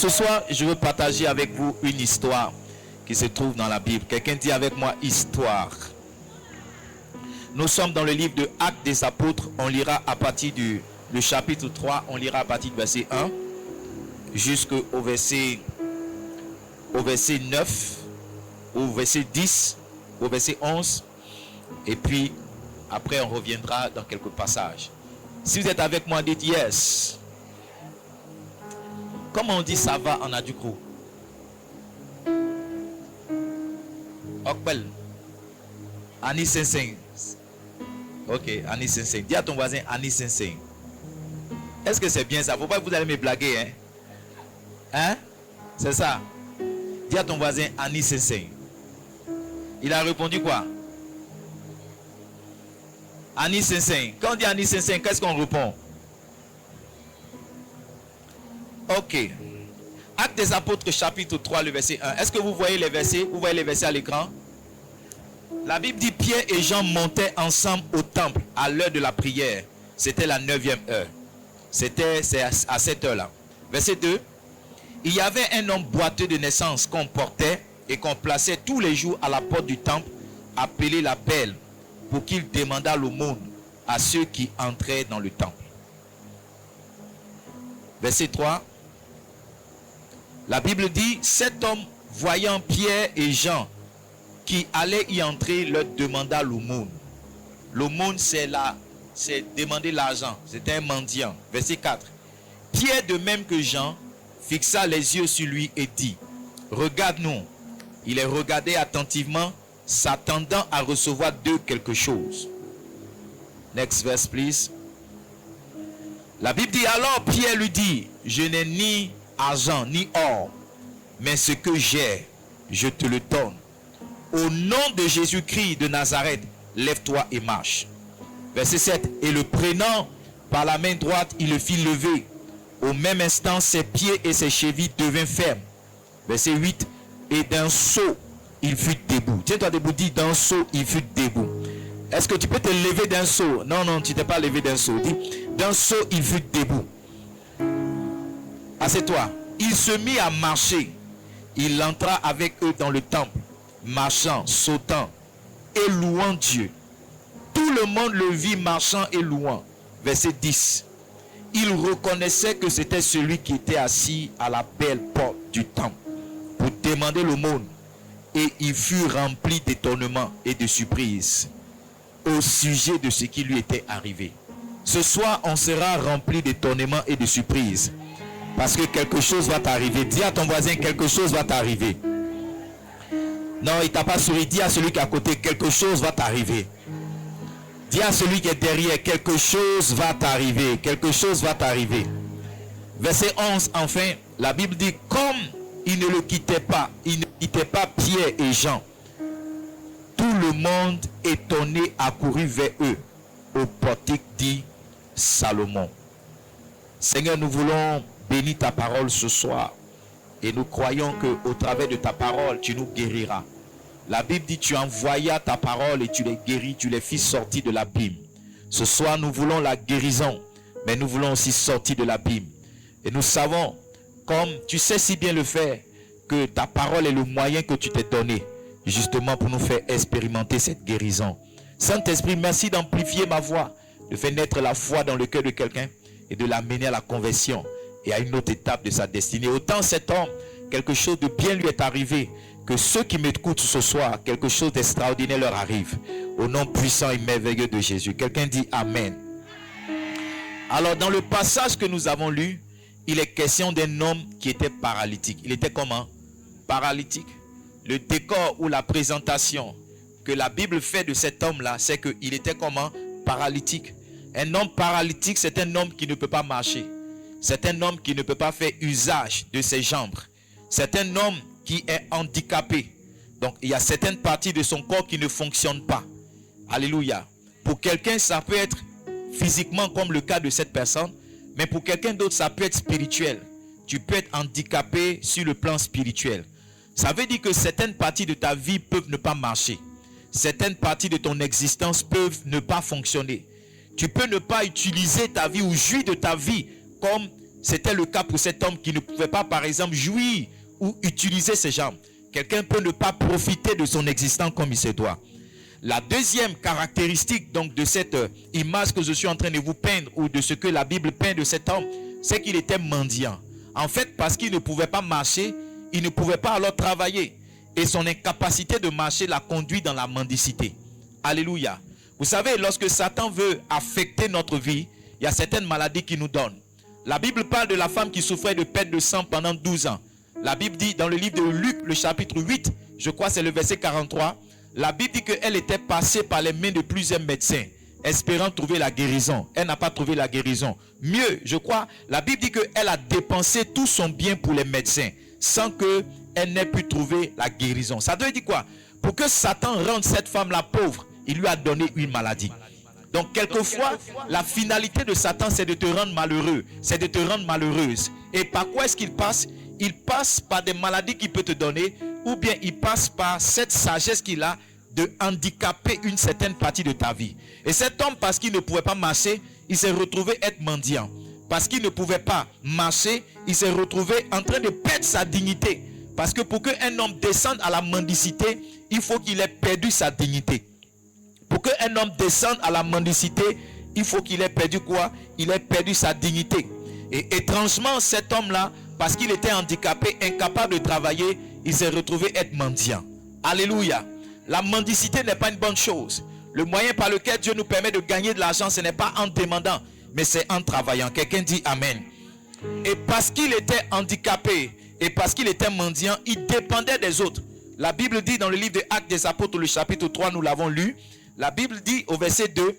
Ce soir, je veux partager avec vous une histoire qui se trouve dans la Bible. Quelqu'un dit avec moi histoire. Nous sommes dans le livre de Actes des Apôtres. On lira à partir du chapitre 3. On lira à partir du verset 1 jusqu'au verset 9, au verset 10, au verset 11. Et puis, après, on reviendra dans quelques passages. Si vous êtes avec moi, dites yes. Comment on dit ça va en Adjoukrou? Okbel. Ani Senseng. Ok, Ani Senseng. Dis à ton voisin Ani Senseng. Est-ce que c'est bien ça? Faut pas que vous allez me blaguer, hein? Hein? C'est ça. Dis à ton voisin Ani Senseng. Il a répondu quoi? Ani Senseng. Quand on dit Ani Senseng, qu'est-ce qu'on répond? Ok. Actes des Apôtres, chapitre 3, le verset 1. Est-ce que vous voyez les versets? Vous voyez les versets à l'écran? La Bible dit Pierre et Jean montaient ensemble au temple à l'heure de la prière. C'était la 9e heure. C'est à cette heure-là. Verset 2. Il y avait un homme boiteux de naissance qu'on portait et qu'on plaçait tous les jours à la porte du temple, appelé la Belle, pour qu'il demandât l'aumône à ceux qui entraient dans le temple. Verset 3. La Bible dit, cet homme, voyant Pierre et Jean qui allaient y entrer, leur demanda l'aumône. L'aumône, c'est demander l'argent. C'était un mendiant. Verset 4. Pierre, de même que Jean, fixa les yeux sur lui et dit, regarde-nous. Il les regardait attentivement, s'attendant à recevoir d'eux quelque chose. Next verse, please. La Bible dit, alors Pierre lui dit, je n'ai ni argent ni or, mais ce que j'ai, je te le donne. Au nom de Jésus-Christ de Nazareth, lève-toi et marche. Verset 7. Et le prenant par la main droite, il le fit lever. Au même instant, ses pieds et ses chevilles devinrent fermes. Verset 8. Et d'un saut, il fut debout. Tiens-toi debout, dis d'un saut, il fut debout. Est-ce que tu peux te lever d'un saut? Non, non, tu ne t'es pas levé d'un saut. Dis, d'un saut, il fut debout. Assieds-toi. Il se mit à marcher. Il entra avec eux dans le temple, marchant, sautant et louant Dieu. Tout le monde le vit marchant et louant. Verset 10. Il reconnaissait que c'était celui qui était assis à la belle porte du temple pour demander l'aumône. Et il fut rempli d'étonnement et de surprise au sujet de ce qui lui était arrivé. Ce soir, on sera rempli d'étonnement et de surprise. Parce que quelque chose va t'arriver. Dis à ton voisin, quelque chose va t'arriver. Non, il t'a pas souri. Dis à celui qui est à côté, quelque chose va t'arriver. Dis à celui qui est derrière, quelque chose va t'arriver. Quelque chose va t'arriver. Verset 11, enfin, la Bible dit, comme il ne le quittait pas, il ne quittait pas Pierre et Jean, tout le monde étonné accourut vers eux au portique dit Salomon. Seigneur, nous voulons bénir ta parole ce soir et nous croyons que au travers de ta parole tu nous guériras. La Bible dit tu envoyas ta parole et tu les guéris, tu les fis sortir de l'abîme. Ce soir nous voulons la guérison, mais nous voulons aussi sortir de l'abîme. Et nous savons, comme tu sais si bien le faire, que ta parole est le moyen que tu t'es donné justement pour nous faire expérimenter cette guérison. Saint-Esprit, merci d'amplifier ma voix, de faire naître la foi dans le cœur de quelqu'un et de l'amener à la conversion et à une autre étape de sa destinée. Autant cet homme, quelque chose de bien lui est arrivé, que ceux qui m'écoutent ce soir, quelque chose d'extraordinaire leur arrive. Au nom puissant et merveilleux de Jésus. Quelqu'un dit Amen. Alors dans le passage que nous avons lu, il est question d'un homme qui était paralytique. Il était comment? Paralytique. Le décor ou la présentation que la Bible fait de cet homme-là, c'est qu'il était comment? Paralytique. Un homme paralytique, c'est un homme qui ne peut pas marcher. C'est un homme qui ne peut pas faire usage de ses jambes. C'est un homme qui est handicapé. Donc, il y a certaines parties de son corps qui ne fonctionnent pas. Alléluia. Pour quelqu'un, ça peut être physiquement comme le cas de cette personne. Mais pour quelqu'un d'autre, ça peut être spirituel. Tu peux être handicapé sur le plan spirituel. Ça veut dire que certaines parties de ta vie peuvent ne pas marcher. Certaines parties de ton existence peuvent ne pas fonctionner. Tu peux ne pas utiliser ta vie ou jouir de ta vie comme C'était le cas pour cet homme qui ne pouvait pas, par exemple, jouir ou utiliser ses jambes. Quelqu'un peut ne pas profiter de son existence comme il se doit. La deuxième caractéristique donc de cette image que je suis en train de vous peindre, ou de ce que la Bible peint de cet homme, c'est qu'il était mendiant. En fait, parce qu'il ne pouvait pas marcher, il ne pouvait pas alors travailler. Et son incapacité de marcher l'a conduit dans la mendicité. Alléluia. Vous savez, lorsque Satan veut affecter notre vie, il y a certaines maladies qu'il nous donne. La Bible parle de la femme qui souffrait de perte de sang pendant 12 ans. La Bible dit dans le livre de Luc, le chapitre 8, je crois c'est le verset 43, la Bible dit qu'elle était passée par les mains de plusieurs médecins, espérant trouver la guérison. Elle n'a pas trouvé la guérison. Mieux, je crois, la Bible dit qu'elle a dépensé tout son bien pour les médecins, sans qu'elle n'ait pu trouver la guérison. Ça veut dire quoi? Pour que Satan rende cette femme-là pauvre, il lui a donné une maladie. Donc quelquefois, la finalité de Satan, c'est de te rendre malheureux, c'est de te rendre malheureuse. Et par quoi est-ce qu'il passe? Il passe par des maladies qu'il peut te donner, ou bien il passe par cette sagesse qu'il a de handicaper une certaine partie de ta vie. Et cet homme, parce qu'il ne pouvait pas marcher, il s'est retrouvé être mendiant. Parce qu'il ne pouvait pas marcher, il s'est retrouvé en train de perdre sa dignité. Parce que pour qu'un homme descende à la mendicité, il faut qu'il ait perdu sa dignité. Pour qu'un homme descende à la mendicité, il faut qu'il ait perdu quoi? Il ait perdu sa dignité. Et étrangement, cet homme-là, parce qu'il était handicapé, incapable de travailler, il s'est retrouvé être mendiant. Alléluia. La mendicité n'est pas une bonne chose. Le moyen par lequel Dieu nous permet de gagner de l'argent, ce n'est pas en demandant, mais c'est en travaillant. Quelqu'un dit Amen. Et parce qu'il était handicapé, et parce qu'il était mendiant, il dépendait des autres. La Bible dit dans le livre des Actes des Apôtres, le chapitre 3, nous l'avons lu. La Bible dit au verset 2,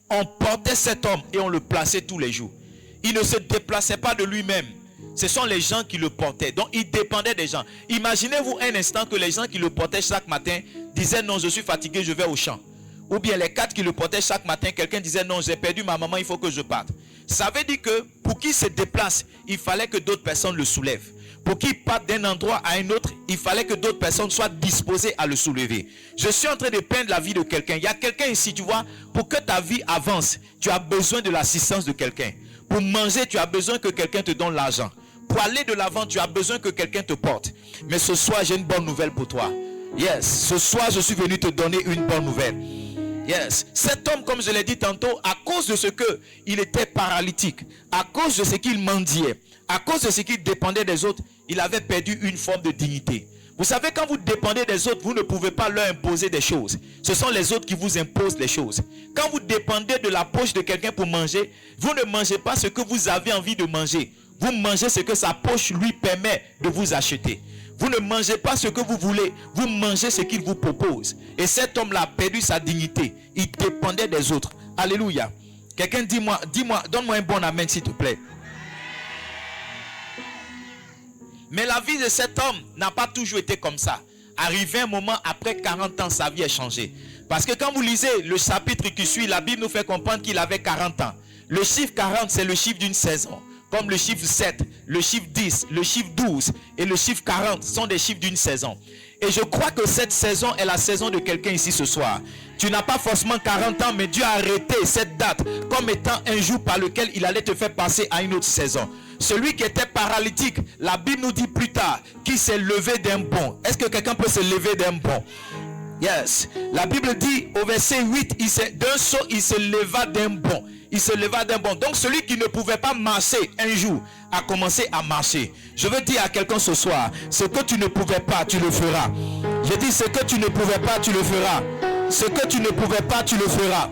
on portait cet homme et on le plaçait tous les jours. Il ne se déplaçait pas de lui-même. Ce sont les gens qui le portaient. Donc il dépendait des gens. Imaginez-vous un instant que les gens qui le portaient chaque matin disaient non, je suis fatigué, je vais au champ. Ou bien les 4 qui le portaient chaque matin, quelqu'un disait non, j'ai perdu ma maman, il faut que je parte. Ça veut dire que pour qu'il se déplace, il fallait que d'autres personnes le soulèvent. Pour qu'il parte d'un endroit à un autre, il fallait que d'autres personnes soient disposées à le soulever. Je suis en train de peindre la vie de quelqu'un. Il y a quelqu'un ici, tu vois, pour que ta vie avance, tu as besoin de l'assistance de quelqu'un. Pour manger, tu as besoin que quelqu'un te donne l'argent. Pour aller de l'avant, tu as besoin que quelqu'un te porte. Mais ce soir, j'ai une bonne nouvelle pour toi. Yes, ce soir, je suis venu te donner une bonne nouvelle. Yes, cet homme, comme je l'ai dit tantôt, à cause de ce qu'il était paralytique, à cause de ce qu'il mendiait, à cause de ce qu'il dépendait des autres, il avait perdu une forme de dignité. Vous savez, quand vous dépendez des autres, vous ne pouvez pas leur imposer des choses. Ce sont les autres qui vous imposent les choses. Quand vous dépendez de la poche de quelqu'un pour manger, vous ne mangez pas ce que vous avez envie de manger. Vous mangez ce que sa poche lui permet de vous acheter. Vous ne mangez pas ce que vous voulez, vous mangez ce qu'il vous propose. Et cet homme-là a perdu sa dignité. Il dépendait des autres. Alléluia. Quelqu'un dis-moi, donne-moi un bon amen s'il te plaît. Mais la vie de cet homme n'a pas toujours été comme ça. Arrivé un moment, après 40 ans, sa vie a changé. Parce que quand vous lisez le chapitre qui suit, la Bible nous fait comprendre qu'il avait 40 ans. Le chiffre 40, c'est le chiffre d'une saison. Comme le chiffre 7, le chiffre 10, le chiffre 12 et le chiffre 40 sont des chiffres d'une saison. Et je crois que cette saison est la saison de quelqu'un ici ce soir. Tu n'as pas forcément 40 ans, mais Dieu a arrêté cette date comme étant un jour par lequel il allait te faire passer à une autre saison. Celui qui était paralytique, la Bible nous dit plus tard qu'il s'est levé d'un bond. Est-ce que quelqu'un peut se lever d'un bond? Yes. La Bible dit au verset 8, d'un saut, il se leva d'un bond. Il se leva d'un bond. Donc celui qui ne pouvait pas marcher un jour a commencé à marcher. Je veux dire à quelqu'un ce soir, ce que tu ne pouvais pas, tu le feras. Je dis ce que tu ne pouvais pas, tu le feras. Ce que tu ne pouvais pas, tu le feras.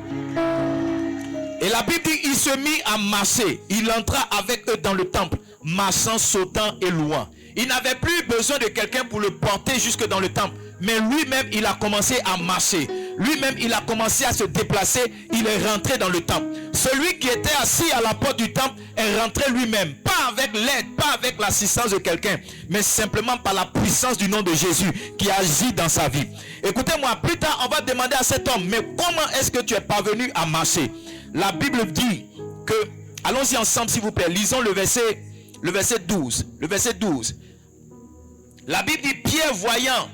Et la Bible dit, il se mit à marcher. Il entra avec eux dans le temple, marchant, sautant et louant. Il n'avait plus besoin de quelqu'un pour le porter jusque dans le temple. Mais lui-même, il a commencé à marcher. Lui-même, il a commencé à se déplacer. Il est rentré dans le temple. Celui qui était assis à la porte du temple est rentré lui-même. Pas avec l'aide, pas avec l'assistance de quelqu'un, mais simplement par la puissance du nom de Jésus qui agit dans sa vie. Écoutez-moi, plus tard, on va demander à cet homme, mais comment est-ce que tu es parvenu à marcher? La Bible dit que, allons-y ensemble s'il vous plaît, lisons le verset 12. Le verset 12. La Bible dit, Pierre voyant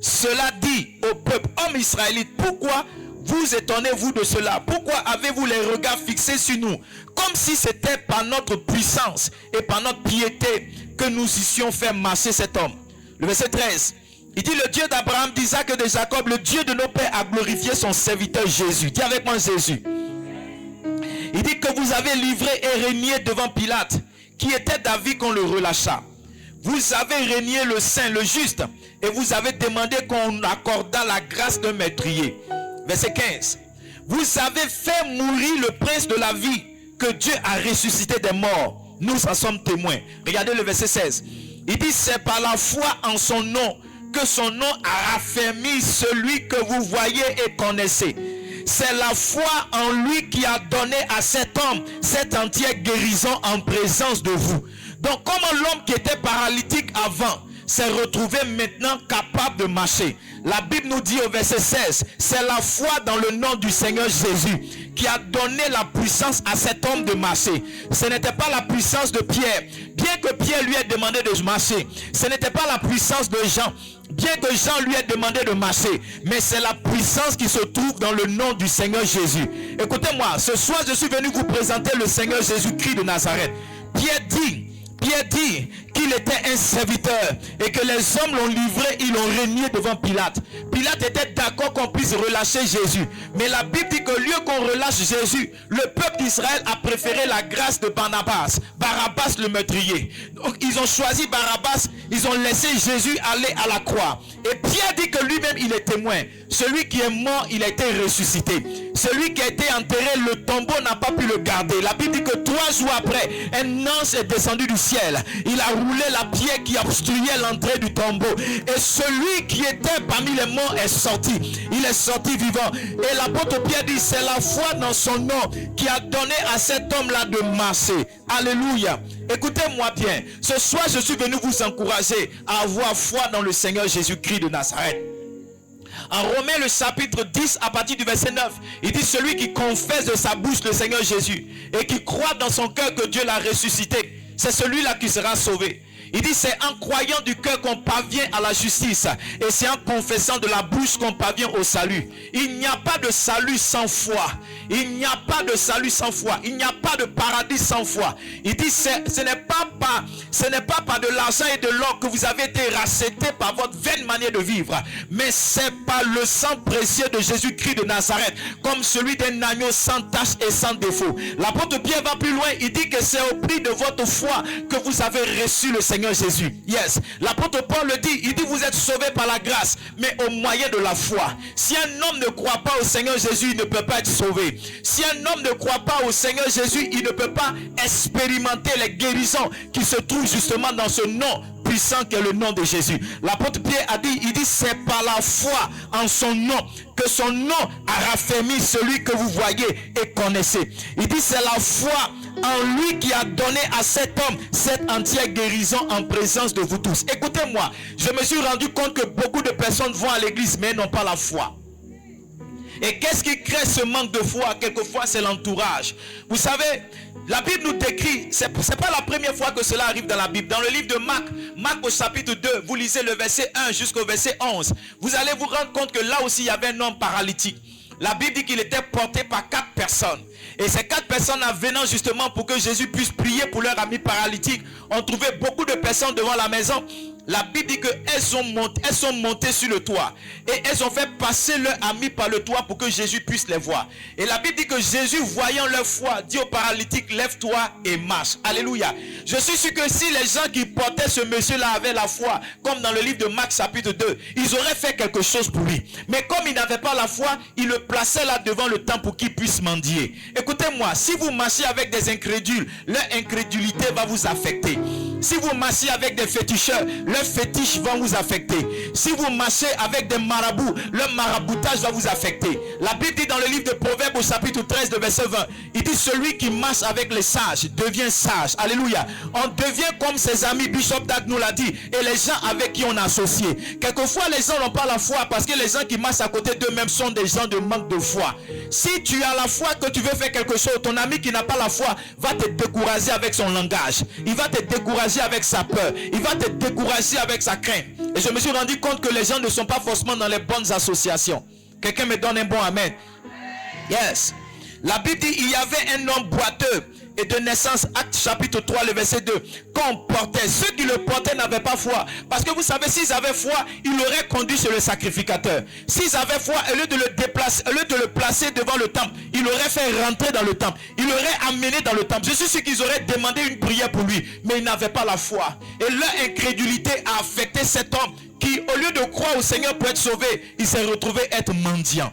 cela dit au peuple, homme israélite, pourquoi vous étonnez-vous de cela? Pourquoi avez-vous les regards fixés sur nous, comme si c'était par notre puissance et par notre piété que nous eussions fait marcher cet homme? Le verset 13, il dit: le Dieu d'Abraham, d'Isaac et de Jacob, le Dieu de nos pères, a glorifié son serviteur Jésus. Dis avec moi Jésus. Il dit que vous avez livré et régné devant Pilate, qui était d'avis qu'on le relâcha. Vous avez régné le saint, le juste, et vous avez demandé qu'on accordât la grâce d'un meurtrier. Verset 15. Vous avez fait mourir le prince de la vie, que Dieu a ressuscité des morts. Nous en sommes témoins. Regardez le verset 16. Il dit: c'est par la foi en son nom que son nom a raffermi celui que vous voyez et connaissez. C'est la foi en lui qui a donné à cet homme cette entière guérison en présence de vous. Donc, comment l'homme qui était paralytique avant s'est retrouvé maintenant capable de marcher? La Bible nous dit au verset 16, c'est la foi dans le nom du Seigneur Jésus qui a donné la puissance à cet homme de marcher. Ce n'était pas la puissance de Pierre, bien que Pierre lui ait demandé de marcher. Ce n'était pas la puissance de Jean, bien que Jean lui ait demandé de marcher. Mais c'est la puissance qui se trouve dans le nom du Seigneur Jésus. Écoutez-moi, ce soir je suis venu vous présenter le Seigneur Jésus-Christ de Nazareth. Pierre dit qu'il était un serviteur et que les hommes l'ont livré, ils l'ont régné devant Pilate. Pilate était d'accord qu'on puisse relâcher Jésus. Mais la Bible dit que lieu qu'on relâche Jésus, le peuple d'Israël a préféré la grâce de Barnabas. Barabbas le meurtrier. Donc ils ont choisi Barabbas, ils ont laissé Jésus aller à la croix. Et Pierre dit que lui-même il est témoin. Celui qui est mort, il a été ressuscité. Celui qui a été enterré, le tombeau n'a pas pu le garder. La Bible dit que 3 jours après, un ange est descendu du ciel. Il a roulé la pierre qui obstruait l'entrée du tombeau. Et celui qui était parmi les morts est sorti. Il est sorti vivant. Et l'apôtre Pierre dit: c'est la foi dans son nom qui a donné à cet homme-là de marcher. Alléluia. Écoutez-moi bien. Ce soir, je suis venu vous encourager à avoir foi dans le Seigneur Jésus-Christ de Nazareth. En Romains le chapitre 10 à partir du verset 9, il dit: celui qui confesse de sa bouche le Seigneur Jésus et qui croit dans son cœur que Dieu l'a ressuscité, c'est celui-là qui sera sauvé. Il dit: c'est en croyant du cœur qu'on parvient à la justice, et c'est en confessant de la bouche qu'on parvient au salut. Il n'y a pas de salut sans foi. Il n'y a pas de salut sans foi. Il n'y a pas de paradis sans foi. Il dit: ce n'est pas par de l'argent et de l'or que vous avez été rachetés par votre vaine manière de vivre, mais c'est par le sang précieux de Jésus-Christ de Nazareth, comme celui d'un agneau sans tache et sans défaut. L'apôtre Pierre va plus loin. Il dit que c'est au prix de votre foi que vous avez reçu le Seigneur Jésus. Yes. L'apôtre Paul le dit. Il dit: vous êtes sauvés par la grâce, mais au moyen de la foi. Si un homme ne croit pas au Seigneur Jésus, il ne peut pas être sauvé. Si un homme ne croit pas au Seigneur Jésus, il ne peut pas expérimenter les guérisons qui se trouvent justement dans ce nom puissant qui est le nom de Jésus. L'apôtre Pierre a dit, il dit: c'est par la foi en son nom que son nom a raffermi celui que vous voyez et connaissez. Il dit: c'est la foi en lui qui a donné à cet homme cette entière guérison en présence de vous tous. Écoutez-moi, je me suis rendu compte que beaucoup de personnes vont à l'église mais n'ont pas la foi. Et qu'est-ce qui crée ce manque de foi? Quelquefois c'est l'entourage. Vous savez, la Bible nous décrit, c'est pas la première fois que cela arrive dans la Bible. Dans le livre de Marc au chapitre 2, vous lisez le verset 1 jusqu'au verset 11. Vous allez vous rendre compte que là aussi il y avait un homme paralytique. La Bible dit qu'il était porté par 4 personnes. Et ces 4 personnes, en venant justement pour que Jésus puisse prier pour leur ami paralytique, ont trouvé beaucoup de personnes devant la maison. La Bible dit qu'elles sont montées sur le toit. Et elles ont fait passer leur ami par le toit pour que Jésus puisse les voir. Et la Bible dit que Jésus, voyant leur foi, dit au paralytique: lève-toi et marche. Alléluia. Je suis sûr que si les gens qui portaient ce monsieur-là avaient la foi, comme dans le livre de Marc chapitre 2, ils auraient fait quelque chose pour lui. Mais comme ils n'avaient pas la foi, ils le plaçaient là devant le temple pour qu'il puisse mendier. Écoutez-moi, si vous marchez avec des incrédules, leur incrédulité va vous affecter. Si vous marchez avec des féticheurs, leurs fétiches vont vous affecter. Si vous marchez avec des marabouts, leur maraboutage va vous affecter. La Bible dit dans le livre de Proverbes au chapitre 13 de verset 20, il dit: celui qui marche avec les sages devient sage. Alléluia. On devient comme ses amis. Bishop Dag nous l'a dit. Et les gens avec qui on est associé. Quelquefois les gens n'ont pas la foi parce que les gens qui marchent à côté d'eux-mêmes sont des gens de manque de foi. Si tu as la foi que tu veux faire quelque chose, ton ami qui n'a pas la foi va te décourager avec son langage. Il va te décourager avec sa peur. Il va te décourager avec sa crainte. Et je me suis rendu compte que les gens ne sont pas forcément dans les bonnes associations. Quelqu'un me donne un bon amen. Yes. La Bible dit, il y avait un homme boiteux et de naissance, Acte chapitre 3, le verset 2, qu'on portait. Ceux qui le portaient n'avaient pas foi. Parce que vous savez, s'ils avaient foi, ils l'auraient conduit chez le sacrificateur. S'ils avaient foi, au lieu de le déplacer, au lieu de le placer devant le temple, ils l'auraient fait rentrer dans le temple. Ils l'auraient amené dans le temple. Je suis sûr qu'ils auraient demandé une prière pour lui. Mais ils n'avaient pas la foi. Et leur incrédulité a affecté cet homme qui, au lieu de croire au Seigneur pour être sauvé, il s'est retrouvé être mendiant.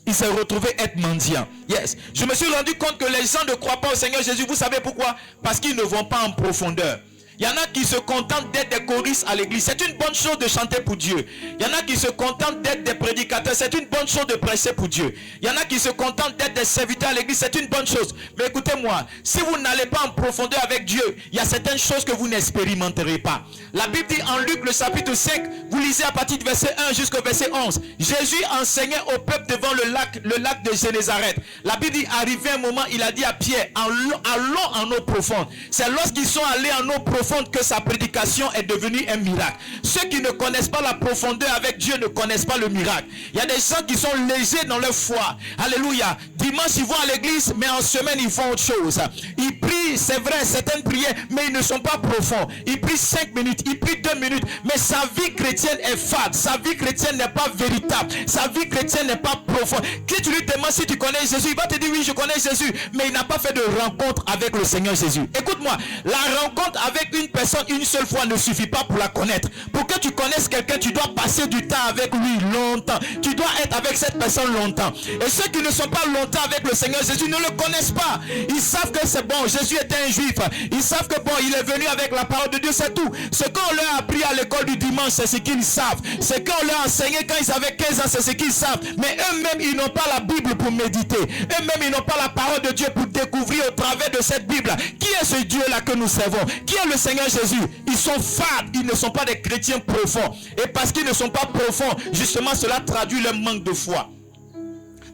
Il s'est retrouvé être mendiant. Yes. Je me suis rendu compte que les gens ne croient pas au Seigneur Jésus. Vous savez pourquoi? Parce qu'ils ne vont pas en profondeur. Il y en a qui se contentent d'être des choristes à l'église. C'est une bonne chose de chanter pour Dieu. Il y en a qui se contentent d'être des prédicateurs. C'est une bonne chose de prêcher pour Dieu. Il y en a qui se contentent d'être des serviteurs à l'église. C'est une bonne chose. Mais écoutez-moi, si vous n'allez pas en profondeur avec Dieu, il y a certaines choses que vous n'expérimenterez pas. La Bible dit en Luc le chapitre 5, vous lisez à partir du verset 1 jusqu'au verset 11. Jésus enseignait au peuple devant le lac de Génézareth. La Bible dit, arrivé un moment, il a dit à Pierre, allons en eau profonde. C'est lorsqu'ils sont allés en eau profonde que sa prédication est devenue un miracle. Ceux qui ne connaissent pas la profondeur avec Dieu ne connaissent pas le miracle. Il y a des gens qui sont légers dans leur foi. Alléluia. Dimanche ils vont à l'église, mais en semaine ils font autre chose. Ils prient, c'est vrai, certaines prières, mais ils ne sont pas profonds. Ils prient 5 minutes, ils prient 2 minutes, mais sa vie chrétienne est fade. Sa vie chrétienne n'est pas véritable. Sa vie chrétienne n'est pas profonde. Qui tu lui demandes si tu connais Jésus, il va te dire oui, je connais Jésus, mais il n'a pas fait de rencontre avec le Seigneur Jésus. Écoute-moi, la rencontre avec une personne une seule fois ne suffit pas pour la connaître. Pour que tu connaisses quelqu'un, tu dois passer du temps avec lui longtemps. Tu dois être avec cette personne longtemps. Et ceux qui ne sont pas longtemps avec le Seigneur Jésus ne le connaissent pas. Ils savent que c'est bon, Jésus était un juif. Ils savent que bon, il est venu avec la parole de Dieu, c'est tout. Ce qu'on leur a appris à l'école du dimanche, c'est ce qu'ils savent. Ce qu'on leur a enseigné quand ils avaient 15 ans, c'est ce qu'ils savent. Mais eux-mêmes, ils n'ont pas la Bible pour méditer. Eux-mêmes, ils n'ont pas la parole de Dieu pour découvrir au travers de cette Bible qui est ce Dieu-là que nous servons. Qui est le Seigneur Jésus? Ils sont fades, ils ne sont pas des chrétiens profonds. Et parce qu'ils ne sont pas profonds, justement, cela traduit leur manque de foi.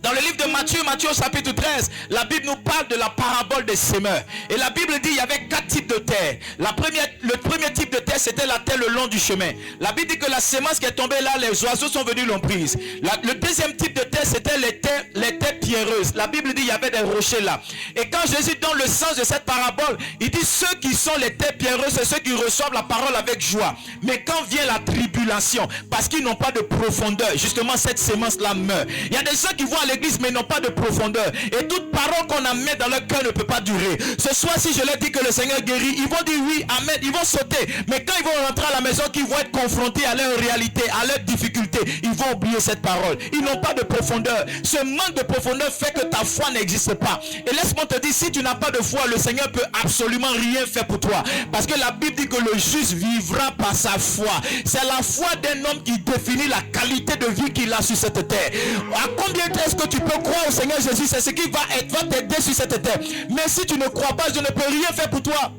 Dans le livre de Matthieu, Matthieu chapitre 13, la Bible nous parle de la parabole des semeurs. Et la Bible dit qu'il y avait 4 types de terre. Le premier type de terre, c'était la terre le long du chemin. La Bible dit que la semence qui est tombée là, les oiseaux sont venus l'ont prise. Le deuxième type de terre, c'était les terres pierreuses. La Bible dit qu'il y avait des rochers là. Et quand Jésus donne le sens de cette parabole, il dit ceux qui sont les terres pierreuses, c'est ceux qui reçoivent la parole avec joie. Mais quand vient la tribulation, parce qu'ils n'ont pas de profondeur, justement cette semence-là meurt. Il y a des gens qui vont à l'église mais n'ont pas de profondeur, et toute parole qu'on amène dans leur cœur ne peut pas durer. Ce soir, si je leur dis que le Seigneur guérit, ils vont dire oui, amen, ils vont sauter, mais quand ils vont rentrer à la maison, qu'ils vont être confrontés à leur réalité, à leurs difficultés, ils vont oublier cette parole. Ils n'ont pas de profondeur. Ce manque de profondeur fait que ta foi n'existe pas. Et laisse-moi te dire, si tu n'as pas de foi, le Seigneur peut absolument rien faire pour toi, parce que la Bible dit que le juste vivra par sa foi. C'est la foi d'un homme qui définit la qualité de vie qu'il a sur cette terre. À combien est-ce que tu peux croire au Seigneur Jésus? C'est ce qui va t'aider sur cette terre. Mais si tu ne crois pas, je ne peux rien faire pour toi.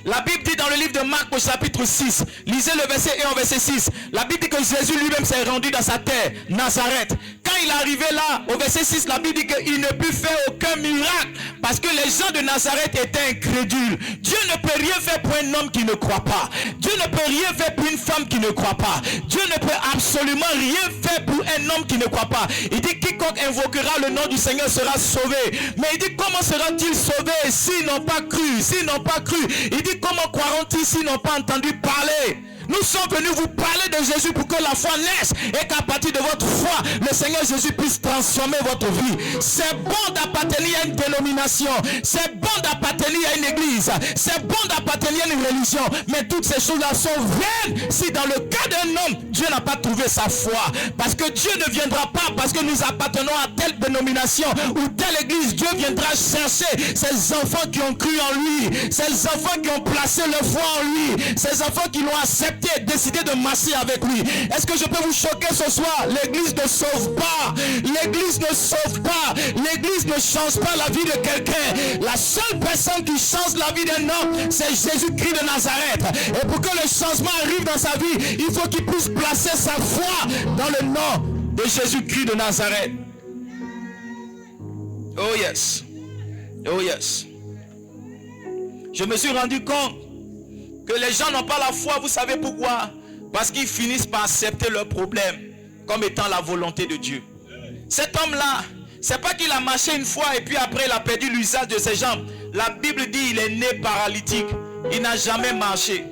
La Bible dit dans le livre de Marc au chapitre 6, lisez le verset 1 au verset 6. La Bible dit que Jésus lui-même s'est rendu dans sa terre, Nazareth. Quand il est arrivé là, au verset 6, la Bible dit qu'il ne put faire aucun miracle parce que les gens de Nazareth étaient incrédules. Dieu ne peut rien faire pour un homme qui ne croit pas. Dieu ne peut rien faire pour une femme qui ne croit pas. Dieu ne peut absolument rien faire pour un homme qui ne croit pas. Il dit quiconque invoquera le nom du Seigneur sera sauvé. Mais il dit comment sera-t-il sauvé s'ils n'ont pas cru? S'ils n'ont pas cru, il dit comment croiront-ils s'ils n'ont pas entendu parler? Nous sommes venus vous parler de Jésus pour que la foi naisse et qu'à partir de votre foi, le Seigneur Jésus puisse transformer votre vie. C'est bon d'appartenir à une dénomination. C'est bon d'appartenir à une église. C'est bon d'appartenir à une religion. Mais toutes ces choses-là sont vaines si dans le cas d'un homme, Dieu n'a pas trouvé sa foi. Parce que Dieu ne viendra pas parce que nous appartenons à telle dénomination ou telle église. Dieu viendra chercher ces enfants qui ont cru en lui. Ces enfants qui ont placé leur foi en lui. Ces enfants qui l'ont accepté, décidé de marcher avec lui. Est-ce que je peux vous choquer ce soir? L'église ne sauve pas. L'église ne sauve pas. L'église ne change pas la vie de quelqu'un. La seule personne qui change la vie d'un homme, c'est Jésus-Christ de Nazareth. Et pour que le changement arrive dans sa vie, il faut qu'il puisse placer sa foi dans le nom de Jésus-Christ de Nazareth. Oh yes. Oh yes. Je me suis rendu compte que les gens n'ont pas la foi. Vous savez pourquoi? Parce qu'ils finissent par accepter leurs problèmes comme étant la volonté de Dieu. Cet homme-là, C'est pas qu'il a marché une fois et puis après il a perdu l'usage de ses jambes. La Bible dit il est né paralytique. Il n'a jamais marché.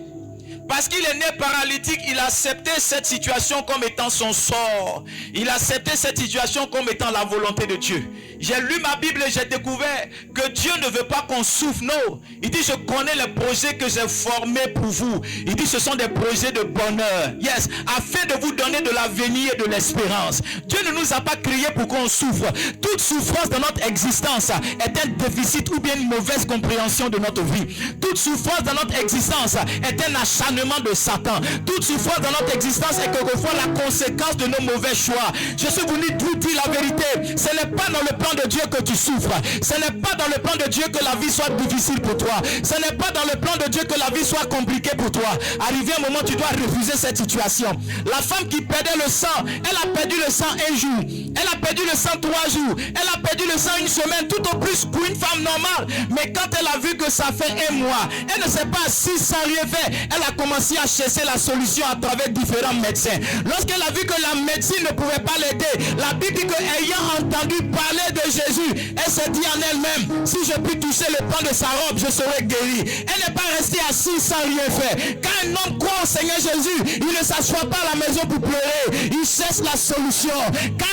Parce qu'il est né paralytique, il a accepté cette situation comme étant son sort. Il a accepté cette situation comme étant la volonté de Dieu. J'ai lu ma Bible et j'ai découvert que Dieu ne veut pas qu'on souffre. Non. Il dit, je connais les projets que j'ai formés pour vous. Il dit, ce sont des projets de bonheur. Yes. Afin de vous donner de l'avenir et de l'espérance. Dieu ne nous a pas créés pour qu'on souffre. Toute souffrance dans notre existence est un déficit ou bien une mauvaise compréhension de notre vie. Toute souffrance dans notre existence est un acharnement de Satan. Toute souffrance dans notre existence est quelquefois la conséquence de nos mauvais choix. Je suis venu vous dire la vérité. Ce n'est pas dans le plan de Dieu que tu souffres. Ce n'est pas dans le plan de Dieu que la vie soit difficile pour toi. Ce n'est pas dans le plan de Dieu que la vie soit compliquée pour toi. Arrivé un moment, tu dois refuser cette situation. La femme qui perdait le sang, elle a perdu le sang un jour. Elle a perdu le sang 3 jours. Elle a perdu le sang une semaine, tout au plus pour une femme normale. Mais quand elle a vu que ça fait un mois, elle ne s'est pas assise sans rien faire. Elle a commencé à chercher la solution à travers différents médecins. Lorsqu'elle a vu que la médecine ne pouvait pas l'aider, la Bible dit qu'ayant entendu parler de Jésus, elle s'est dit en elle-même, si je puis toucher le pan de sa robe, je serai guéri. Elle n'est pas restée assise sans rien faire. Quand un homme croit au Seigneur Jésus, il ne s'assoit pas à la maison pour pleurer. Il cherche la solution. Quand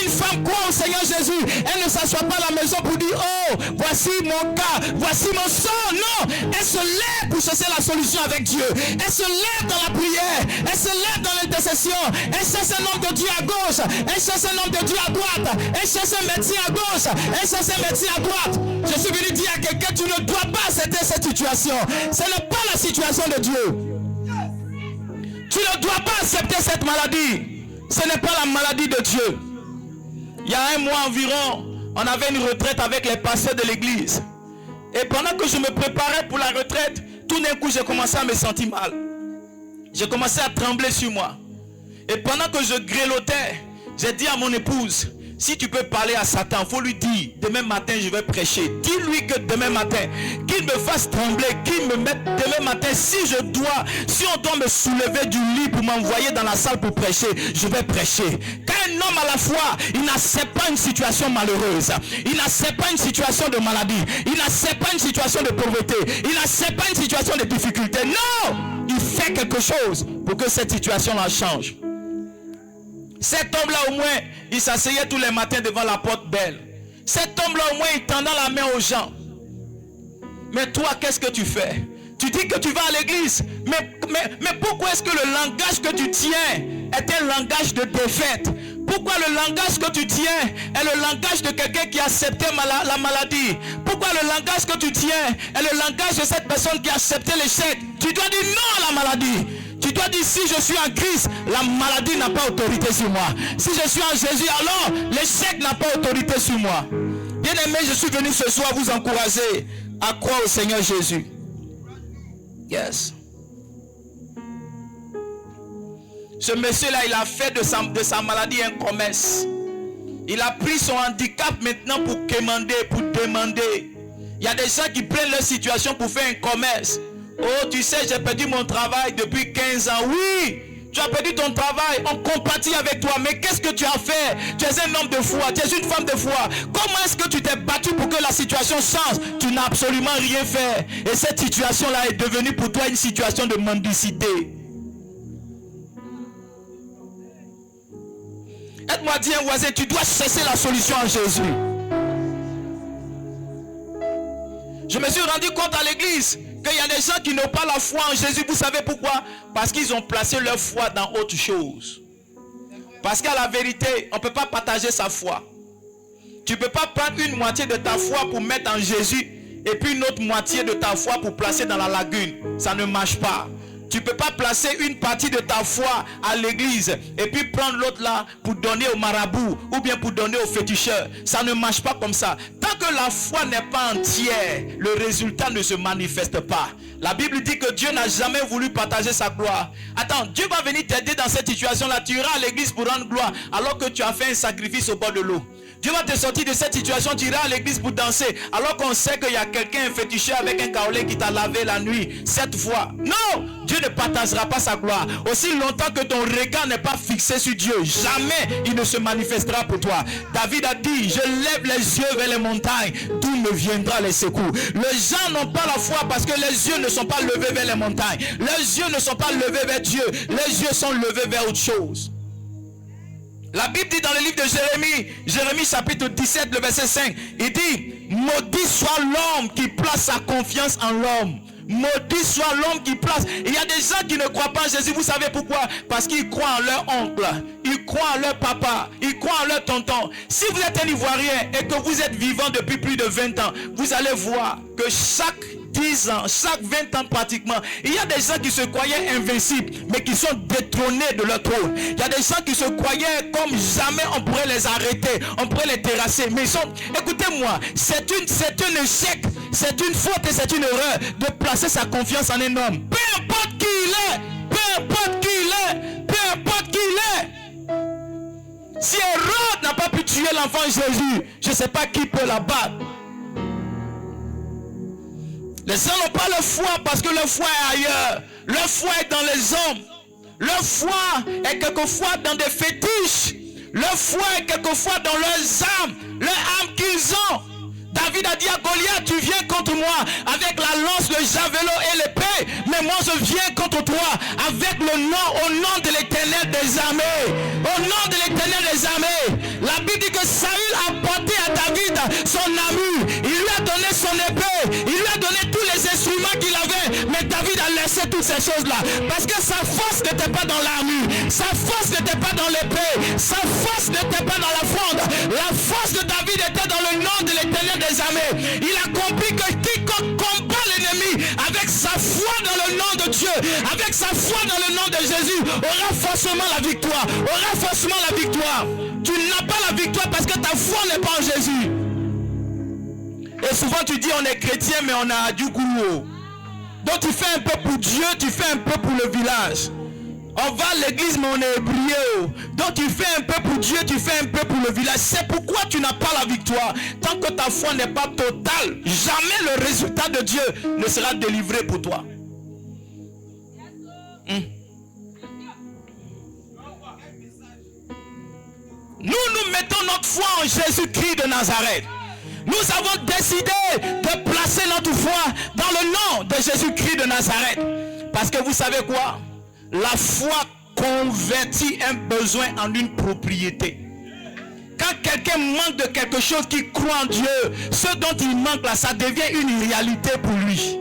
une femme croit au Seigneur Jésus, elle ne s'assoit pas à la maison pour dire, oh, voici mon cas, voici mon sort. Non, elle se lève pour chercher la solution avec Dieu. Elle se lève dans la prière. Elle se lève dans l'intercession. Elle cherche un homme de Dieu à gauche. Elle cherche un homme de Dieu à droite. Elle cherche un médecin à gauche. Elle cherche un médecin à droite. Je suis venu dire à quelqu'un, tu ne dois pas accepter cette situation. Ce n'est pas la situation de Dieu. Tu ne dois pas accepter cette maladie. Ce n'est pas la maladie de Dieu. Il y a un mois environ, on avait une retraite avec les pasteurs de l'église. Et pendant que je me préparais pour la retraite, tout d'un coup, j'ai commencé à me sentir mal. J'ai commencé à trembler sur moi. Et pendant que je grelottais, j'ai dit à mon épouse, si tu peux parler à Satan, il faut lui dire, demain matin je vais prêcher. Dis-lui que demain matin, qu'il me fasse trembler, qu'il me mette demain matin, si on doit me soulever du lit pour m'envoyer dans la salle pour prêcher, je vais prêcher. Quand un homme à la foi, il n'accepte pas une situation malheureuse, il n'accepte pas une situation de maladie, il n'accepte pas une situation de pauvreté, il n'accepte pas une situation de difficulté. Non, il fait quelque chose pour que cette situation-là change. Cet homme-là au moins, il s'asseyait tous les matins devant la porte belle. Cet homme-là au moins, il tendait la main aux gens. Mais toi, qu'est-ce que tu fais? Tu dis que tu vas à l'église. Mais pourquoi est-ce que le langage que tu tiens est un langage de défaite? Pourquoi le langage que tu tiens est le langage de quelqu'un qui a accepté la maladie? Pourquoi le langage que tu tiens est le langage de cette personne qui a accepté l'échec? Tu dois dire non à la maladie. Tu dois dire, si je suis en Christ, la maladie n'a pas autorité sur moi. Si je suis en Jésus, alors l'échec n'a pas autorité sur moi. Bien aimé, je suis venu ce soir vous encourager à croire au Seigneur Jésus. Yes. Ce monsieur-là, il a fait de sa maladie un commerce. Il a pris son handicap maintenant pour demander. Il y a des gens qui prennent leur situation pour faire un commerce. Oh, tu sais, j'ai perdu mon travail depuis 15 ans. Oui, tu as perdu ton travail. On compatit avec toi. Mais qu'est-ce que tu as fait? Tu es un homme de foi. Tu es une femme de foi. Comment est-ce que tu t'es battu pour que la situation change? Tu n'as absolument rien fait. Et cette situation-là est devenue pour toi une situation de mendicité. Aide-moi à dire, voisin, tu dois chercher la solution en Jésus. Je me suis rendu compte à l'église qu'il y a des gens qui n'ont pas la foi en Jésus. Vous savez pourquoi? Parce qu'ils ont placé leur foi dans autre chose. Parce qu'à la vérité, on ne peut pas partager sa foi. Tu ne peux pas prendre une moitié de ta foi pour mettre en Jésus et puis une autre moitié de ta foi pour placer dans la lagune. Ça ne marche pas. Tu ne peux pas placer une partie de ta foi à l'église et puis prendre l'autre là pour donner au marabout ou bien pour donner au féticheur. Ça ne marche pas comme ça. Tant que la foi n'est pas entière, le résultat ne se manifeste pas. La Bible dit que Dieu n'a jamais voulu partager sa gloire. Attends, Dieu va venir t'aider dans cette situation-là. Tu iras à l'église pour rendre gloire alors que tu as fait un sacrifice au bord de l'eau. Dieu va te sortir de cette situation. Tu iras à l'église pour danser. Alors qu'on sait qu'il y a quelqu'un fétiché avec un kaolé qui t'a lavé la nuit 7 fois. Non, Dieu ne partagera pas sa gloire. Aussi longtemps que ton regard n'est pas fixé sur Dieu, jamais il ne se manifestera pour toi. David a dit, je lève les yeux vers les montagnes, d'où me viendra les secours. Les gens n'ont pas la foi parce que les yeux ne sont pas levés vers les montagnes. Les yeux ne sont pas levés vers Dieu. Les yeux sont levés vers autre chose. La Bible dit dans le livre de Jérémie, Jérémie chapitre 17, le verset 5, il dit, maudit soit l'homme qui place sa confiance en l'homme. Maudit soit l'homme qui place. Il y a des gens qui ne croient pas en Jésus. Vous savez pourquoi? Parce qu'ils croient en leur oncle, ils croient en leur papa, ils croient en leur tonton. Si vous êtes un Ivoirien et que vous êtes vivant depuis plus de 20 ans, vous allez voir que chaque 10 ans, chaque 20 ans pratiquement, il y a des gens qui se croyaient invincibles, mais qui sont détrônés de leur trône. Il y a des gens qui se croyaient comme jamais on pourrait les arrêter, on pourrait les terrasser. Mais ils sont, écoutez-moi, c'est un échec, c'est une faute et c'est une erreur de placer sa confiance en un homme. Peu importe qui il est, peu importe qui il est, peu importe qui il est. Si Hérode n'a pas pu tuer l'enfant Jésus, je ne sais pas qui peut l'abattre. Les gens n'ont pas la foi parce que leur foi est ailleurs. Leur foi est dans les hommes. Leur foi est quelquefois dans des fétiches. Leur foi est quelquefois dans leurs âmes qu'ils ont. David a dit à Goliath, tu viens contre moi avec la lance, le javelot et l'épée, mais moi je viens contre toi avec le nom, au nom de l'Éternel des armées. Au nom de l'Éternel des armées. La Bible dit que Saül a porté à David son armure. Il lui a donné son épée. Il lui a donné tous les instruments qu'il avait. Mais David a laissé toutes ces choses-là. Parce que sa force n'était pas dans l'armure. Sa force n'était pas dans l'épée. Sa force n'était pas dans la fronde. La force de David était dans le nom de l'Éternel des armées. Il a compris que quiconque combat l'ennemi avec sa foi dans le nom de Dieu, avec sa foi dans le nom de Jésus, aura forcément la victoire. Aura forcément la victoire. Tu n'as pas la victoire parce que ta foi n'est pas en Jésus. Et souvent tu dis on est chrétien mais on a du goût. Donc tu fais un peu pour Dieu, tu fais un peu pour le village. On va à l'église mais on est ébrié. Donc tu fais un peu pour Dieu, tu fais un peu pour le village. C'est pourquoi tu n'as pas la victoire. Tant que ta foi n'est pas totale, jamais le résultat de Dieu ne sera délivré pour toi. Nous mettons notre foi en Jésus-Christ de Nazareth. Nous avons décidé de placer notre foi dans le nom de Jésus-Christ de Nazareth. Parce que vous savez quoi? La foi convertit un besoin en une propriété. Quand quelqu'un manque de quelque chose, qui croit en Dieu, ce dont il manque là, ça devient une réalité pour lui.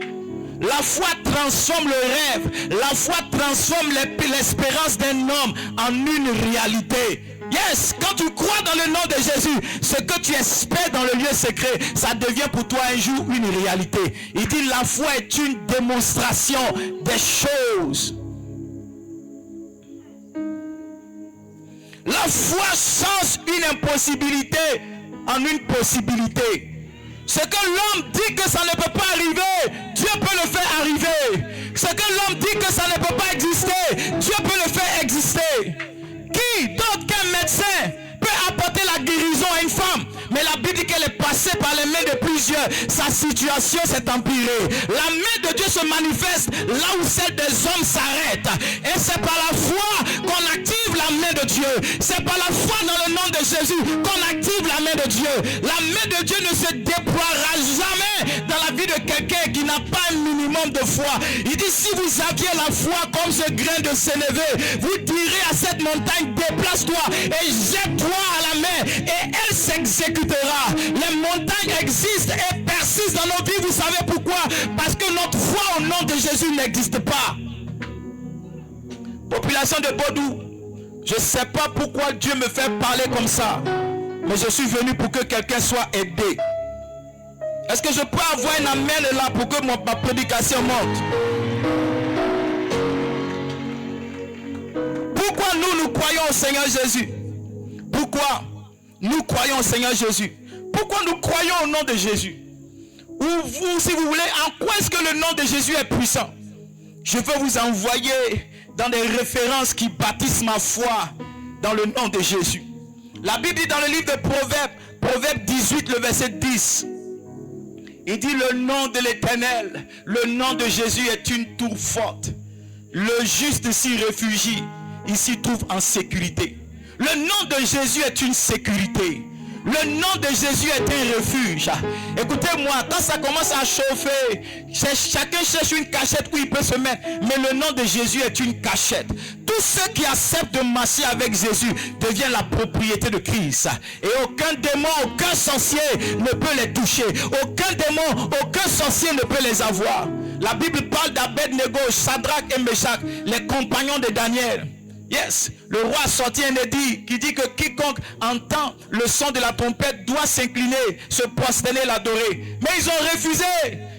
La foi transforme le rêve. La foi transforme l'espérance d'un homme en une réalité. Yes, quand tu crois dans le nom de Jésus, ce que tu espères dans le lieu secret, ça devient pour toi un jour une réalité. Il dit la foi est une démonstration des choses. La foi change une impossibilité en une possibilité. Ce que l'homme dit que ça ne peut pas arriver, Dieu peut le faire arriver. Ce que l'homme dit que ça ne peut pas exister, Dieu peut le faire exister. Qui d'autre qu'un médecin peut apporter la guérison à une femme? Mais la Bible dit qu'elle est passée par les mains de plusieurs. Sa situation s'est empirée. La main de Dieu se manifeste là où celle des hommes s'arrête. Et c'est par la foi qu'on active la main de Dieu. C'est par la foi dans le nom de Jésus qu'on active la main de Dieu. La main de Dieu ne se déploiera jamais dans la vie de quelqu'un qui n'a pas un minimum de foi. Il dit si vous aviez la foi comme ce grain de sénévé, vous direz à cette montagne déplace-toi et jette-toi à la mer et elle s'exécutera. Les montagnes existent et persistent dans nos vies. Vous savez pourquoi? Parce que notre foi au nom de Jésus n'existe pas. Population de Bodou, je ne sais pas pourquoi Dieu me fait parler comme ça, mais je suis venu pour que quelqu'un soit aidé. Est-ce que je peux avoir un amen là pour que ma prédication monte? Pourquoi nous croyons au Seigneur Jésus? Pourquoi nous croyons au Seigneur Jésus? Pourquoi nous croyons au nom de Jésus? Ou vous, si vous voulez, en quoi est-ce que le nom de Jésus est puissant? Je veux vous envoyer dans des références qui bâtissent ma foi dans le nom de Jésus. La Bible dit dans le livre de Proverbes, Proverbe 18, le verset 10. Il dit le nom de l'Éternel, le nom de Jésus est une tour forte. Le juste s'y réfugie, il s'y trouve en sécurité. Le nom de Jésus est une sécurité. Le nom de Jésus est un refuge. Écoutez-moi, quand ça commence à chauffer, chacun cherche une cachette où il peut se mettre. Mais le nom de Jésus est une cachette. Tous ceux qui acceptent de marcher avec Jésus deviennent la propriété de Christ. Et aucun démon, aucun sorcier ne peut les toucher. Aucun démon, aucun sorcier ne peut les avoir. La Bible parle d'Abed-Nego, Shadrach et Meshach, les compagnons de Daniel. Yes, le roi a sorti un édit qui dit que quiconque entend le son de la trompette doit s'incliner, se prosterner, l'adorer. Mais ils ont refusé.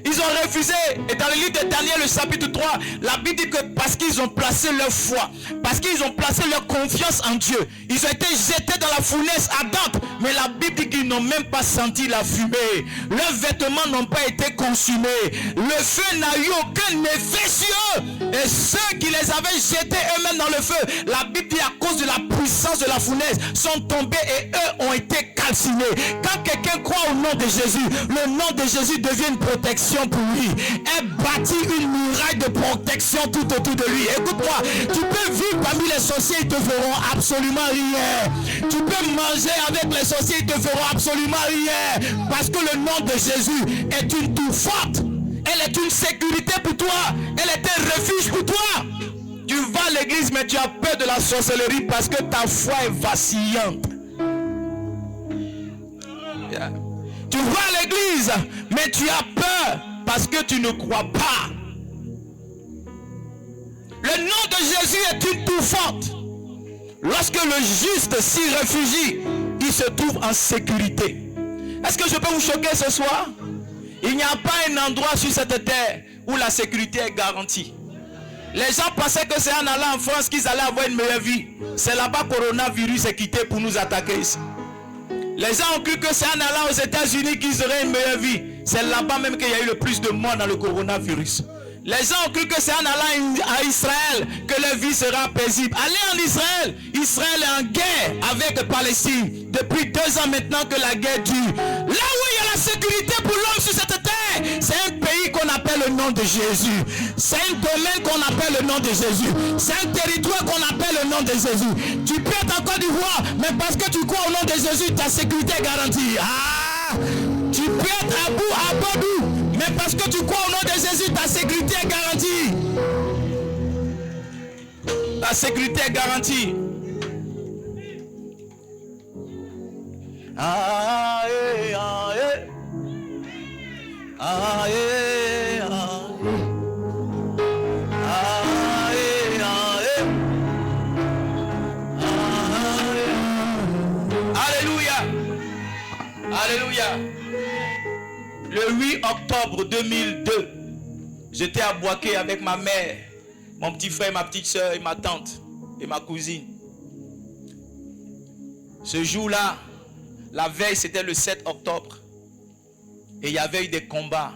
Ils ont refusé. Et dans le livre de Daniel, le chapitre 3, la Bible dit que parce qu'ils ont placé leur foi, parce qu'ils ont placé leur confiance en Dieu, ils ont été jetés dans la fournaise ardente. Mais la Bible dit qu'ils n'ont même pas senti la fumée. Leurs vêtements n'ont pas été consumés. Le feu n'a eu aucun effet sur eux. Et ceux qui les avaient jetés eux-mêmes dans le feu, la Bible dit à cause de la puissance de la fournaise, sont tombés et eux ont été calcinés. Quand quelqu'un croit au nom de Jésus, le nom de Jésus devient une protection pour lui. Elle bâtit une muraille de protection tout autour de lui. Écoute-moi, tu peux vivre parmi les sorciers, ils te feront absolument rien. Tu peux manger avec les sorciers, ils te feront absolument rien. Parce que le nom de Jésus est une tour forte. Elle est une sécurité pour toi. Elle est un refuge pour toi. Tu vas à l'église, mais tu as peur de la sorcellerie parce que ta foi est vacillante. Yeah. Tu vas à l'église, mais tu as peur parce que tu ne crois pas. Le nom de Jésus est une tour forte. Lorsque le juste s'y réfugie, il se trouve en sécurité. Est-ce que je peux vous choquer ce soir? Il n'y a pas un endroit sur cette terre où la sécurité est garantie. Les gens pensaient que c'est en allant en France qu'ils allaient avoir une meilleure vie. C'est là-bas que le coronavirus est quitté pour nous attaquer ici. Les gens ont cru que c'est en allant aux États-Unis qu'ils auraient une meilleure vie. C'est là-bas même qu'il y a eu le plus de morts dans le coronavirus. Les gens ont cru que c'est en allant à Israël que leur vie sera paisible. Allez en Israël. Israël est en guerre avec la Palestine. Depuis 2 ans maintenant que la guerre dure. Là où il y a la sécurité pour l'homme sur cette terre, c'est un pays qu'on appelle le nom de Jésus. C'est un domaine qu'on appelle le nom de Jésus. C'est un territoire qu'on appelle le nom de Jésus. Tu peux être en Côte d'Ivoire, mais parce que tu crois au nom de Jésus, ta sécurité est garantie. Ah! Tu peux être à Bordeaux, mais parce que tu crois au nom de Jésus, ta sécurité est garantie. Ta sécurité est garantie. Ah, eh, ah, eh. Ah, eh, ah, eh. Ah, eh, ah, eh. Ah, eh. Alléluia. Alléluia. Le 8 octobre 2002, j'étais à Boaké avec ma mère, mon petit frère, ma petite soeur et ma tante et ma cousine. Ce jour-là, la veille, c'était le 7 octobre. Et il y avait eu des combats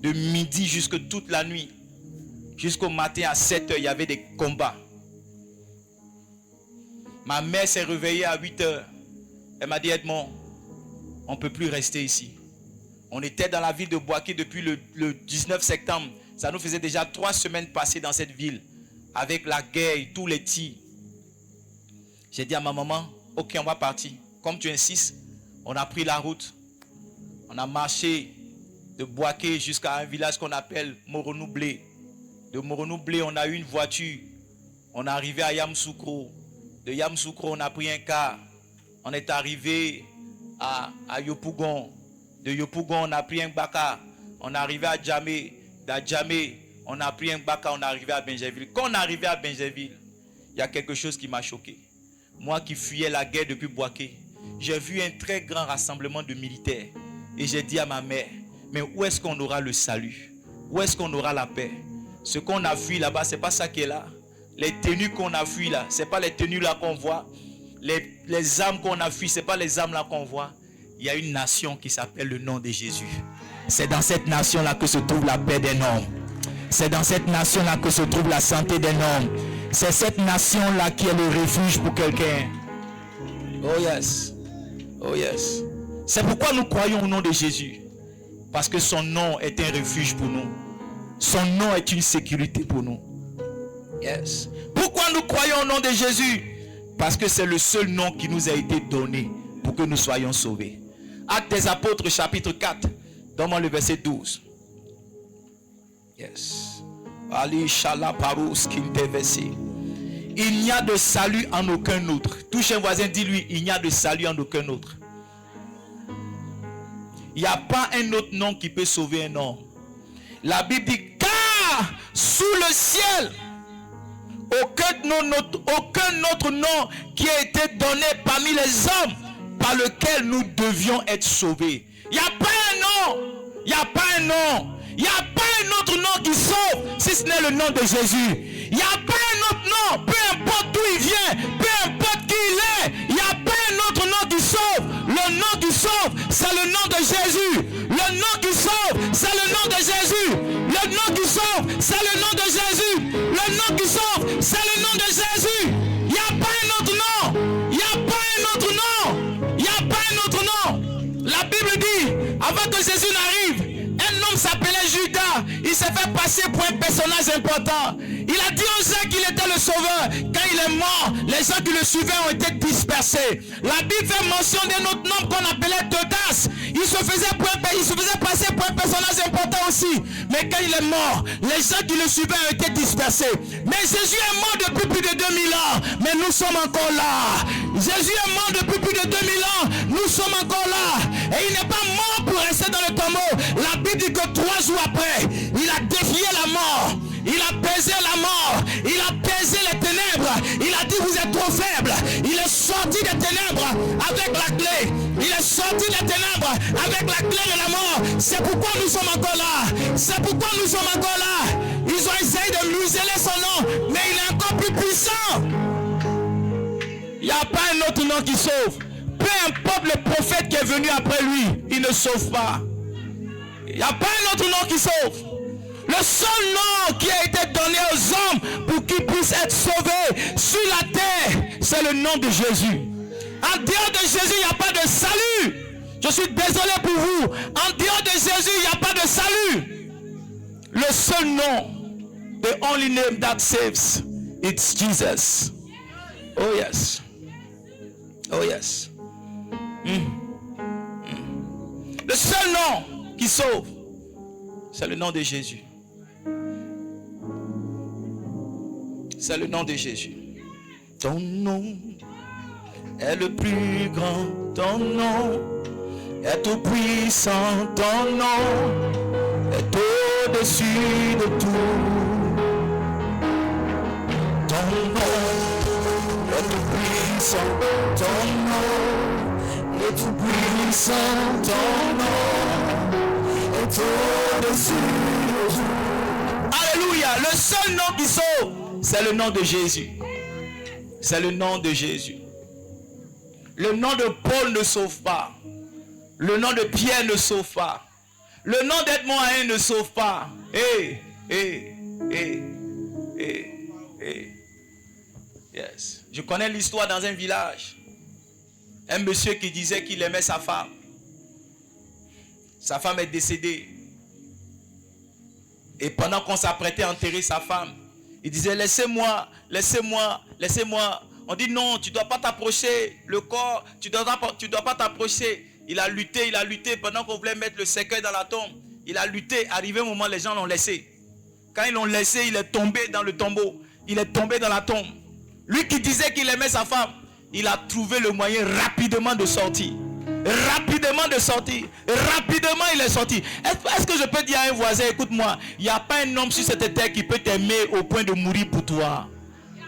de midi jusqu'à toute la nuit. Jusqu'au matin à 7 h, il y avait des combats. Ma mère s'est réveillée à 8 h. Elle m'a dit, Edmond, on ne peut plus rester ici. On était dans la ville de Boaké depuis le 19 septembre. Ça nous faisait déjà 3 semaines passées dans cette ville. Avec la guerre et tous les tirs. J'ai dit à ma maman, ok, on va partir. Comme tu insistes, on a pris la route. On a marché de Boaké jusqu'à un village qu'on appelle Moronou-Blé. De Moronou-Blé, on a eu une voiture. On est arrivé à Yamoussoukro. De Yamoussoukro, on a pris un car. On est arrivé à Yopougon. De Yopougon, on a pris un baka. On est arrivé à Djamé. D'Adjamé, on a pris un baka. On est arrivé à Benjerville. Quand on est arrivé à Benjerville, il y a quelque chose qui m'a choqué. Moi qui fuyais la guerre depuis Boaké, j'ai vu un très grand rassemblement de militaires. Et j'ai dit à ma mère, mais où est-ce qu'on aura le salut? Où est-ce qu'on aura la paix? Ce qu'on a fui là-bas, c'est pas ça qui est là. Les tenues qu'on a fui là, c'est pas les tenues là qu'on voit. Les âmes qu'on a fui, c'est pas les âmes là qu'on voit. Il y a une nation qui s'appelle le nom de Jésus. C'est dans cette nation là que se trouve la paix des hommes. C'est dans cette nation là que se trouve la santé des hommes. C'est cette nation là qui est le refuge pour quelqu'un. Oh yes. Oh yes. C'est pourquoi nous croyons au nom de Jésus. Parce que son nom est un refuge pour nous. Son nom est une sécurité pour nous. Yes. Pourquoi nous croyons au nom de Jésus? Parce que c'est le seul nom qui nous a été donné pour que nous soyons sauvés. Actes des Apôtres chapitre 4. Donne-moi le verset 12. Yes. Il n'y a de salut en aucun autre. Touche un voisin, dis-lui, il n'y a de salut en aucun autre. Il n'y a pas un autre nom qui peut sauver un homme. La Bible dit, car sous le ciel, aucun autre nom qui a été donné parmi les hommes par lequel nous devions être sauvés. Il n'y a pas un nom. Il n'y a pas un nom. Il n'y a pas un autre nom qui sauve si ce n'est le nom de Jésus. Il n'y a pas un autre nom, peu importe d'où il vient, peu importe qui il est. Il n'y a pas un autre nom qui sauve. Le nom qui sauve, c'est le nom de Jésus. Le nom qui sauve, c'est le nom de Jésus. Le nom qui sauve, c'est le nom de Jésus. Le nom qui sauve, c'est le nom de Jésus. Il n'y a pas un autre nom. Il n'y a pas un autre nom. Il n'y a pas un autre nom. La Bible dit, avant que Jésus n'arrive, un homme s'appelait Judas. Il s'est fait passer pour un personnage important. Il a dit aux gens qu'il était le sauveur. Quand il est mort, les gens qui le suivaient ont été dispersés. La Bible fait mention d'un autre homme qu'on appelait Teudas. Il se faisait passer pour un personnage important aussi. Mais quand il est mort, les gens qui le suivaient ont été dispersés. Mais Jésus est mort depuis plus de 2000 ans. Mais nous sommes encore là. Jésus est mort depuis plus de 2000 ans. Nous sommes encore là. Et il n'est pas mort pour rester dans le tombeau. La Bible dit que 3 jours après, il a défié la mort. Il a pesé la mort. Il a pesé les ténèbres. Il a dit, vous êtes trop faibles. Il est sorti des ténèbres avec la clé. Il est sorti des ténèbres avec la clé de la mort. C'est pourquoi nous sommes encore là. C'est pourquoi nous sommes encore là. Ils ont essayé de museler son nom, mais il est encore plus puissant. Il n'y a pas un autre nom qui sauve. Peu importe le prophète qui est venu après lui, il ne sauve pas. Il n'y a pas un autre nom qui sauve. Le seul nom qui a été donné aux hommes pour qu'ils puissent être sauvés sur la terre, c'est le nom de Jésus. En dehors de Jésus, il n'y a pas de salut. Je suis désolé pour vous. En dehors de Jésus, il n'y a pas de salut. Le seul nom, the only name that saves, it's Jesus. Oh yes. Oh yes. Le seul nom qui sauve, c'est le nom de Jésus. C'est le nom de Jésus. Ton nom est le plus grand. Ton nom est tout puissant. Ton nom est au-dessus de tout. Ton nom est tout puissant. Ton nom est tout puissant. Ton nom est au-dessus de tout. Alléluia. Le seul nom qui sauve, c'est le nom de Jésus. C'est le nom de Jésus. Le nom de Paul ne sauve pas. Le nom de Pierre ne sauve pas. Le nom d'Edmond Hain ne sauve pas. Yes. Je connais l'histoire dans un village. Un monsieur qui disait qu'il aimait sa femme. Sa femme est décédée. Et pendant qu'on s'apprêtait à enterrer sa femme, il disait, laissez-moi. On dit non, tu ne dois pas t'approcher. Le corps, tu ne dois pas t'approcher. Il a lutté pendant qu'on voulait mettre le cercueil dans la tombe. Il a lutté. Arrivé un moment, les gens l'ont laissé. Quand ils l'ont laissé, il est tombé dans le tombeau. Il est tombé dans la tombe. Lui qui disait qu'il aimait sa femme, il a trouvé le moyen rapidement de sortir. Rapidement il est sorti. Est-ce que je peux dire à un voisin, écoute-moi, il n'y a pas un homme sur cette terre qui peut t'aimer au point de mourir pour toi.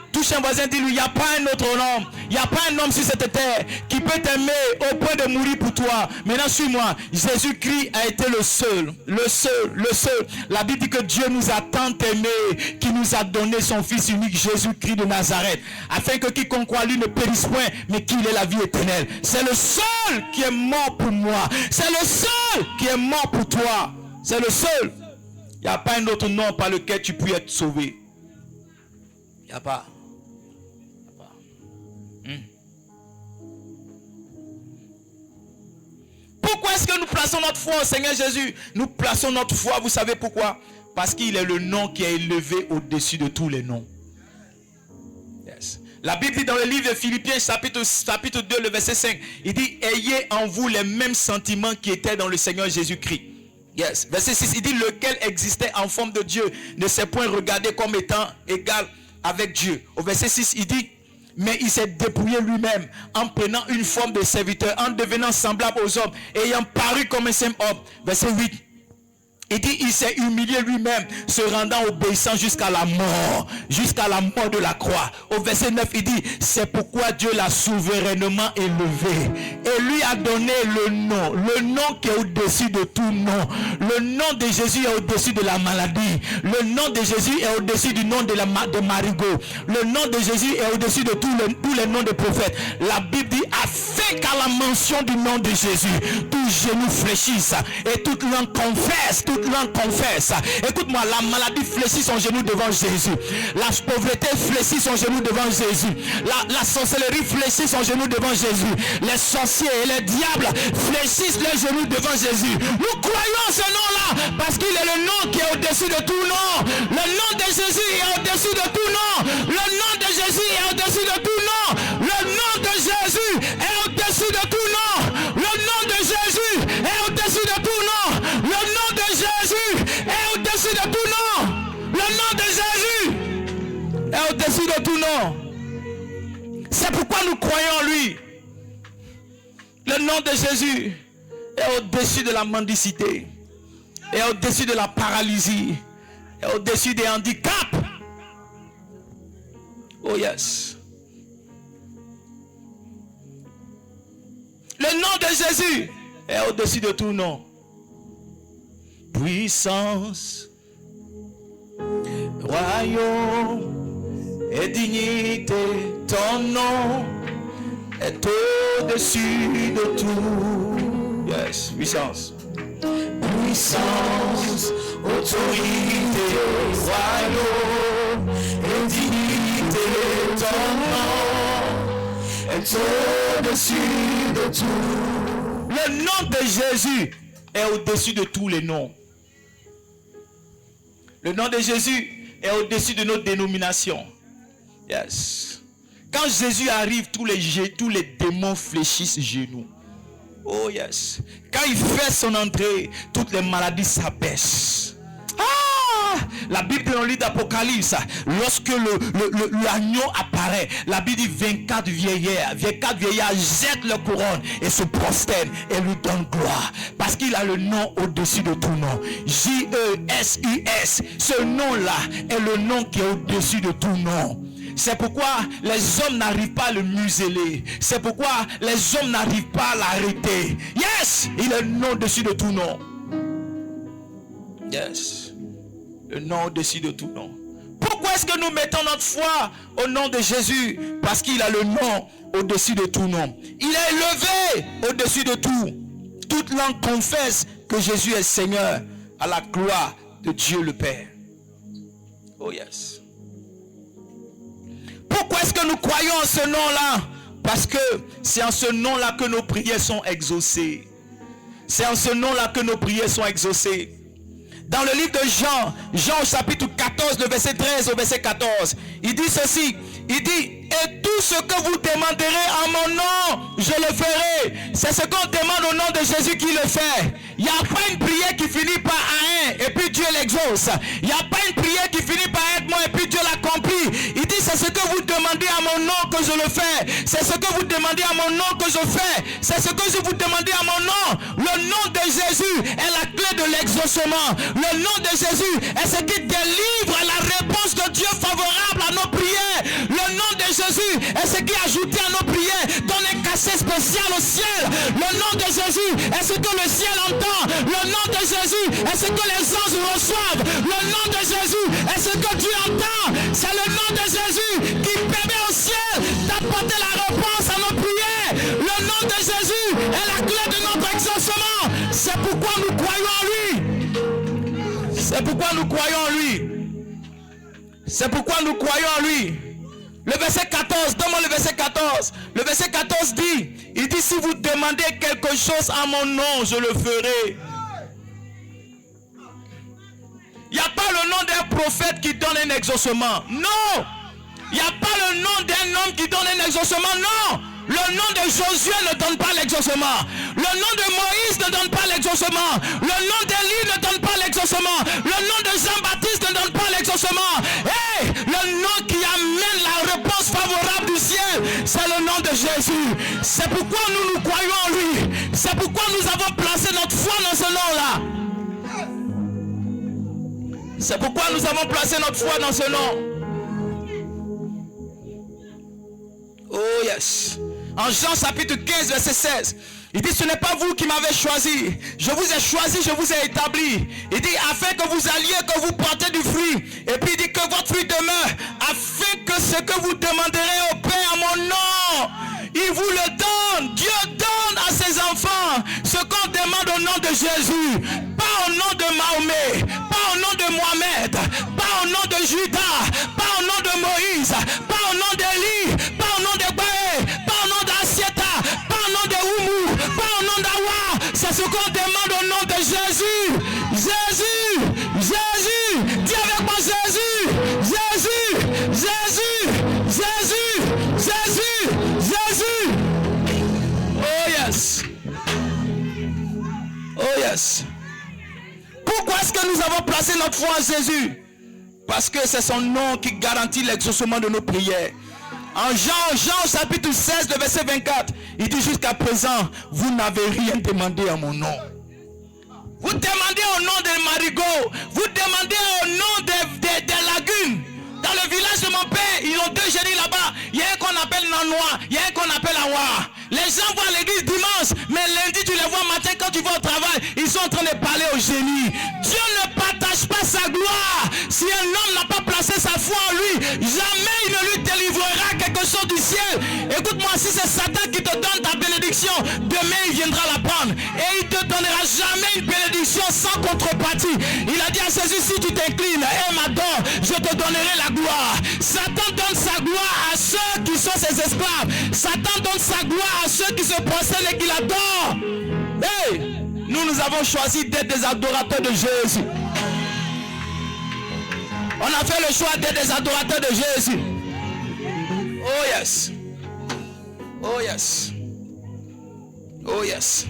Touche un voisin, dis-lui, il n'y a pas un autre homme. Il n'y a pas un homme sur cette terre qui peut t'aimer au point de mourir pour toi. Maintenant, suis-moi. Jésus-Christ a été le seul. La Bible dit que Dieu nous a tant aimés qu'il nous a donné son Fils unique, Jésus-Christ de Nazareth, afin que quiconque croit lui ne périsse point, mais qu'il ait la vie éternelle. C'est le seul qui est mort pour moi. C'est le seul qui est mort pour toi. C'est le seul. Il n'y a pas un autre nom par lequel tu peux être sauvé. Il n'y a pas. Pourquoi est-ce que nous plaçons notre foi au Seigneur Jésus? Nous plaçons notre foi, vous savez pourquoi? Parce qu'il est le nom qui est élevé au-dessus de tous les noms. Yes. La Bible dit dans le livre de Philippiens chapitre 2, le verset 5, il dit, ayez en vous les mêmes sentiments qui étaient dans le Seigneur Jésus-Christ. Yes. Verset 6, il dit, lequel existait en forme de Dieu, ne s'est point regardé comme étant égal avec Dieu. Au verset 6, il dit, mais il s'est dépouillé lui-même en prenant une forme de serviteur, en devenant semblable aux hommes, ayant paru comme un simple homme. Verset 8. Il dit, il s'est humilié lui-même, se rendant obéissant jusqu'à la mort de la croix. Au verset 9, il dit, c'est pourquoi Dieu l'a souverainement élevé et lui a donné le nom qui est au-dessus de tout nom. Le nom de Jésus est au-dessus de la maladie. Le nom de Jésus est au-dessus du nom de Marigot. Le nom de Jésus est au-dessus de tous les noms des prophètes. La Bible dit, afin qu'à la mention du nom de Jésus, tout genou fléchisse et toute langue confesse. Écoute-moi, la maladie fléchit son genou devant Jésus. La pauvreté fléchit son genou devant Jésus. La sorcellerie fléchit son genou devant Jésus. Les sorciers et les diables fléchissent leurs genoux devant Jésus. Nous croyons ce nom-là parce qu'il est le nom qui est au-dessus de tout nom. Le nom de Jésus est au-dessus de tout nom. Le nom de Jésus est au-dessus de tout nom. Le nom de Jésus est au-dessus de tout nom. Le nom de Jésus est au-dessus de tout nom. Le nom de Jésus est au-dessus de tout nom. Le nom de Jésus est au-dessus de tout nom. C'est pourquoi nous croyons en lui. Le nom de Jésus est au-dessus de la mendicité, est au-dessus de la paralysie, est au-dessus des handicaps. Oh yes. Le nom de Jésus est au-dessus de tout nom. Puissance, royaume et dignité, ton nom est au-dessus de tout. Yes, puissance. Puissance, autorité, royaume et dignité, ton nom est au-dessus de tout. Le nom de Jésus est au-dessus de tous les noms. Le nom de Jésus est au-dessus de nos dénominations. Yes. Quand Jésus arrive, tous les démons fléchissent genoux. Oh yes. Quand il fait son entrée, toutes les maladies s'abaissent. La Bible dans le livre d'Apocalypse, lorsque l'agneau apparaît, la Bible dit 24 vieillards jettent leur couronne et se prosternent et lui donnent gloire. Parce qu'il a le nom au-dessus de tout nom. J-E-S-U-S. Ce nom-là est le nom qui est au-dessus de tout nom. C'est pourquoi les hommes n'arrivent pas à le museler. C'est pourquoi les hommes n'arrivent pas à l'arrêter. Yes, il est le nom au-dessus de tout nom. Yes. Le nom au-dessus de tout nom. Pourquoi est-ce que nous mettons notre foi au nom de Jésus? Parce qu'il a le nom au-dessus de tout nom. Il est élevé au-dessus de tout. Toute langue confesse que Jésus est Seigneur, à la gloire de Dieu le Père. Oh yes. Pourquoi est-ce que nous croyons en ce nom-là? Parce que c'est en ce nom-là que nos prières sont exaucées. C'est en ce nom-là que nos prières sont exaucées. Dans le livre de Jean au chapitre 14, le verset 13 au verset 14, il dit ceci, il dit, et tout ce que vous demanderez en mon nom, je le ferai. C'est ce qu'on demande au nom de Jésus qui le fait. Il n'y a pas une prière qui finit par un et puis Dieu l'exauce. Il n'y a pas une prière qui finit par être moi et puis Dieu l'accomplit. Il dit, c'est ce que vous demandez à mon nom que je le fais. C'est ce que vous demandez à mon nom que je fais. C'est ce que je vous demandez à mon nom. Le nom de Jésus est la clé de l'exaucement. Le nom de Jésus est ce qui délivre la réponse de Dieu favorable à nos prières. Le nom de Jésus est ce qui ajouté à nos prières donne un cachet spécial au ciel. Le nom de Jésus est ce que le ciel entend. Le nom de Jésus est ce que les anges reçoivent. Le nom de Jésus est ce que Dieu entend. C'est le nom de Jésus qui permet au ciel d'apporter la réponse à nos prières. Le nom de Jésus est la clé de notre exaucement. C'est pourquoi nous croyons en lui. C'est pourquoi nous croyons en lui. C'est pourquoi nous croyons en lui. Le verset 14, donne-moi le verset 14. Le verset 14 dit, il dit, si vous demandez quelque chose à mon nom, je le ferai. Il n'y a pas le nom d'un prophète qui donne un exaucement. Non. Il n'y a pas le nom d'un homme qui donne un exaucement. Non. Le nom de Josué ne donne pas l'exaucement. Le nom de Moïse ne donne pas l'exaucement. Le nom d'Élie ne donne pas l'exaucement. Le nom de Jean-Baptiste ne donne pas l'exaucement. Hey, le nom qui amène la réponse favorable du ciel, c'est le nom de Jésus. C'est pourquoi nous croyons en lui. C'est pourquoi nous avons placé notre foi dans ce nom-là. C'est pourquoi nous avons placé notre foi dans ce nom. Oh yes. En Jean chapitre 15 verset 16, il dit, ce n'est pas vous qui m'avez choisi. Je vous ai choisi, je vous ai établi. Il dit, afin que vous alliez, que vous portez du fruit. Et puis il dit que votre fruit demeure. Afin que ce que vous demanderez au Père en mon nom, il vous le donne. Dieu donne à ses enfants ce qu'on demande au nom de Jésus. Pas au nom de Mahomet, pas au nom de Mohamed, pas au nom de Judas, pas au nom de Moïse, pas au nom d'Élie, pas au nom de Baé, pas au nom d'Assieta, pas au nom de Oumou, pas au nom d'Awa. C'est ce qu'on demande au nom de Jésus. Jésus, Jésus, dis avec moi Jésus, Jésus, Jésus, Jésus, Jésus, Jésus. Oh yes. Oh yes. Pourquoi est-ce que nous avons placé notre foi en Jésus? Parce que c'est son nom qui garantit l'exaucement de nos prières. En Jean chapitre 16, le verset 24, il dit jusqu'à présent, vous n'avez rien demandé en mon nom. Vous demandez au nom des marigots, vous demandez au nom des lagunes. Dans le village de mon père, ils ont deux génies là-bas. Il y a un qu'on appelle Nanois, il y a un qu'on appelle Awa. Les gens voient l'église dimanche, mais lundi tu les vois matin quand tu vas au travail, ils sont en train de parler aux génies. Dieu ne partage pas sa gloire. Si un homme n'a pas placé sa foi en lui, jamais il ne lui délivrera quelque chose du ciel. Écoute-moi, si c'est Satan qui te donne ta bénédiction, demain il viendra la prendre. Et il ne te donnera jamais une bénédiction sans contrepartie. Il a dit à Jésus, si tu t'inclines et m'adores, je te donnerai la gloire. Satan donne sa gloire à ceux qui sont ses esclaves. Satan donne sa gloire à ceux qui se prosternent et qui l'adorent. Hey, nous avons choisi d'être des adorateurs de Jésus. On a fait le choix d'être des adorateurs de Jésus. Oh yes. Oh yes. Oh yes.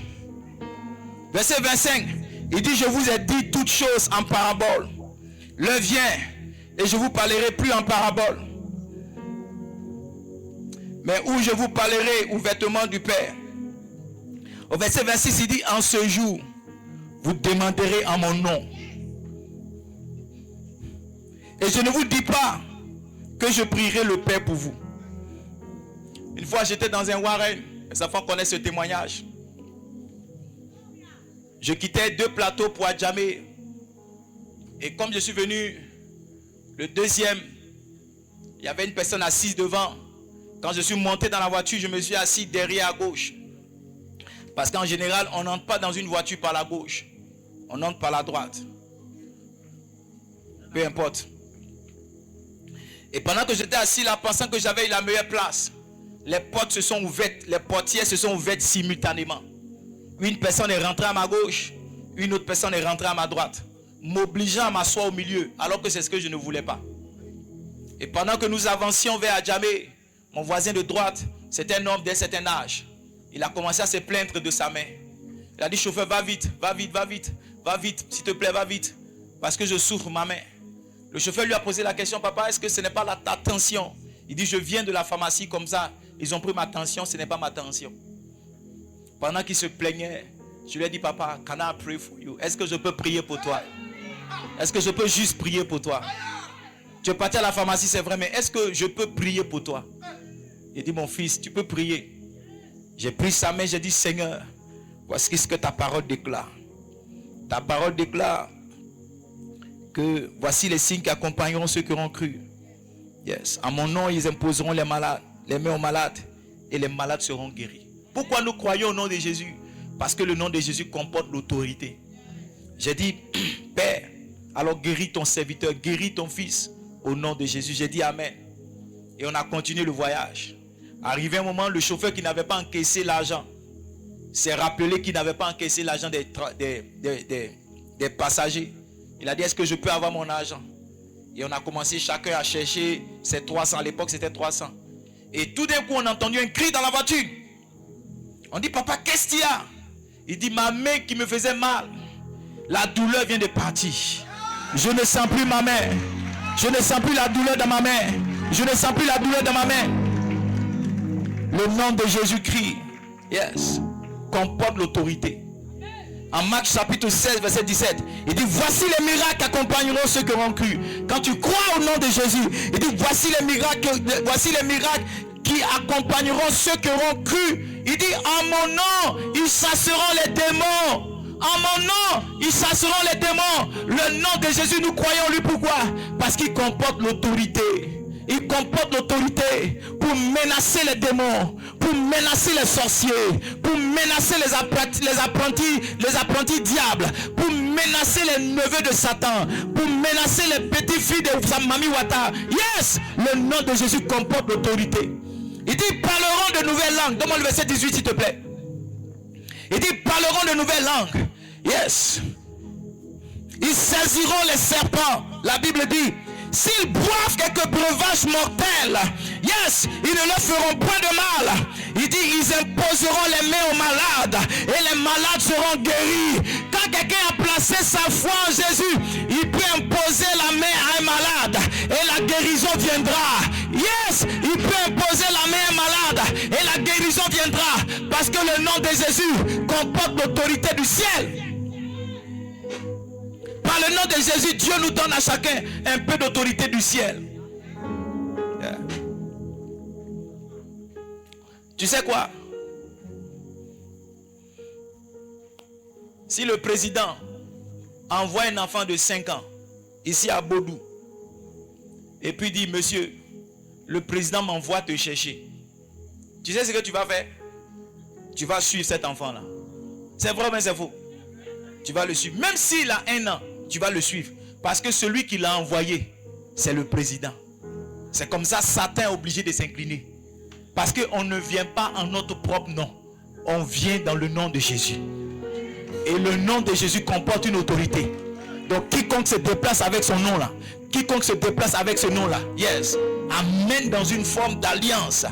Verset 25. Il dit, je vous ai dit toutes choses en parabole. L'heure vient et je vous parlerai plus en parabole, mais où je vous parlerai ouvertement du Père. Au verset 26, il dit, en ce jour, vous demanderez en mon nom. Et je ne vous dis pas que je prierai le Père pour vous. Une fois, j'étais dans un Warren. Les enfants connaissent ce témoignage. Je quittais 2 plateaux pour Adjamé. Et comme je suis venu, le deuxième, il y avait une personne assise devant. Quand je suis monté dans la voiture, je me suis assis derrière à gauche. Parce qu'en général, on n'entre pas dans une voiture par la gauche. On entre par la droite. Peu importe. Et pendant que j'étais assis là, pensant que j'avais la meilleure place, les portes se sont ouvertes, les portières se sont ouvertes simultanément. Une personne est rentrée à ma gauche, une autre personne est rentrée à ma droite, m'obligeant à m'asseoir au milieu, alors que c'est ce que je ne voulais pas. Et pendant que nous avancions vers Adjamé, mon voisin de droite, c'était un homme d'un certain âge. Il a commencé à se plaindre de sa main. Il a dit, chauffeur, va vite, va vite, va vite, va vite, s'il te plaît, va vite, parce que je souffre ma main. Le chauffeur lui a posé la question, papa, est-ce que ce n'est pas ta tension? Il dit, je viens de la pharmacie comme ça, ils ont pris ma tension, ce n'est pas ma tension. Pendant qu'il se plaignait, je lui ai dit, papa, can I pray for you? Est-ce que je peux prier pour toi? Est-ce que je peux juste prier pour toi? Tu es parti à la pharmacie, c'est vrai, mais est-ce que je peux prier pour toi? Il dit, mon fils, tu peux prier. J'ai pris sa main, j'ai dit, Seigneur, voici ce que ta parole déclare. Ta parole déclare que voici les signes qui accompagneront ceux qui auront cru. Yes. À mon nom, ils imposeront les mains aux malades et les malades seront guéris. Pourquoi nous croyons au nom de Jésus? Parce que le nom de Jésus comporte l'autorité. J'ai dit, Père, alors guéris ton serviteur, guéris ton fils au nom de Jésus. J'ai dit Amen. Et on a continué le voyage. Arrivé un moment, le chauffeur qui n'avait pas encaissé l'argent s'est rappelé qu'il n'avait pas encaissé l'argent des passagers. Il a dit, est-ce que je peux avoir mon argent? Et on a commencé chacun à chercher ses 300. À l'époque, c'était 300. Et tout d'un coup, on a entendu un cri dans la voiture. On dit, papa, qu'est-ce qu'il y a? Il dit, ma main qui me faisait mal, la douleur vient de partir. Je ne sens plus ma main. Je ne sens plus la douleur dans ma main. Je ne sens plus la douleur dans ma main. Le nom de Jésus-Christ, yes, comporte l'autorité. En Marc chapitre 16, verset 17, il dit, voici les miracles qui accompagneront ceux qui auront cru. Quand tu crois au nom de Jésus, il dit, voici les miracles qui accompagneront ceux qui auront cru. Il dit, en mon nom, ils chasseront les démons. En mon nom, ils chasseront les démons. Le nom de Jésus, nous croyons en lui. Pourquoi? Parce qu'il comporte l'autorité. Il comporte l'autorité pour menacer les démons, pour menacer les sorciers, pour menacer les apprentis diables, pour menacer les neveux de Satan, pour menacer les petites filles de sa mamie Wata. Yes, le nom de Jésus comporte l'autorité. Il dit, parleront de nouvelles langues. Donne-moi le verset 18, s'il te plaît. Il dit, parleront de nouvelles langues. Yes. Ils saisiront les serpents. La Bible dit, s'ils boivent quelques breuvages mortels, yes, ils ne leur feront point de mal. Il dit, ils imposeront les mains aux malades et les malades seront guéris. Quand quelqu'un a placé sa foi en Jésus, il peut imposer la main à un malade et la guérison viendra. Yes, il peut imposer la main à un malade et la guérison viendra. Parce que le nom de Jésus comporte l'autorité du ciel. Par le nom de Jésus, Dieu nous donne à chacun un peu d'autorité du ciel. Yeah. Tu sais quoi? Si le président envoie un enfant de 5 ans ici à Bodou et puis dit, monsieur, le président m'envoie te chercher. Tu sais ce que tu vas faire? Tu vas suivre cet enfant-là. C'est vrai, mais c'est faux. Tu vas le suivre. Même s'il a 1 an, tu vas le suivre. Parce que celui qui l'a envoyé, c'est le président. C'est comme ça, Satan est obligé de s'incliner. Parce qu'on ne vient pas en notre propre nom. On vient dans le nom de Jésus. Et le nom de Jésus comporte une autorité. Donc quiconque se déplace avec son nom là, quiconque se déplace avec ce nom là, yes, amène dans une forme d'alliance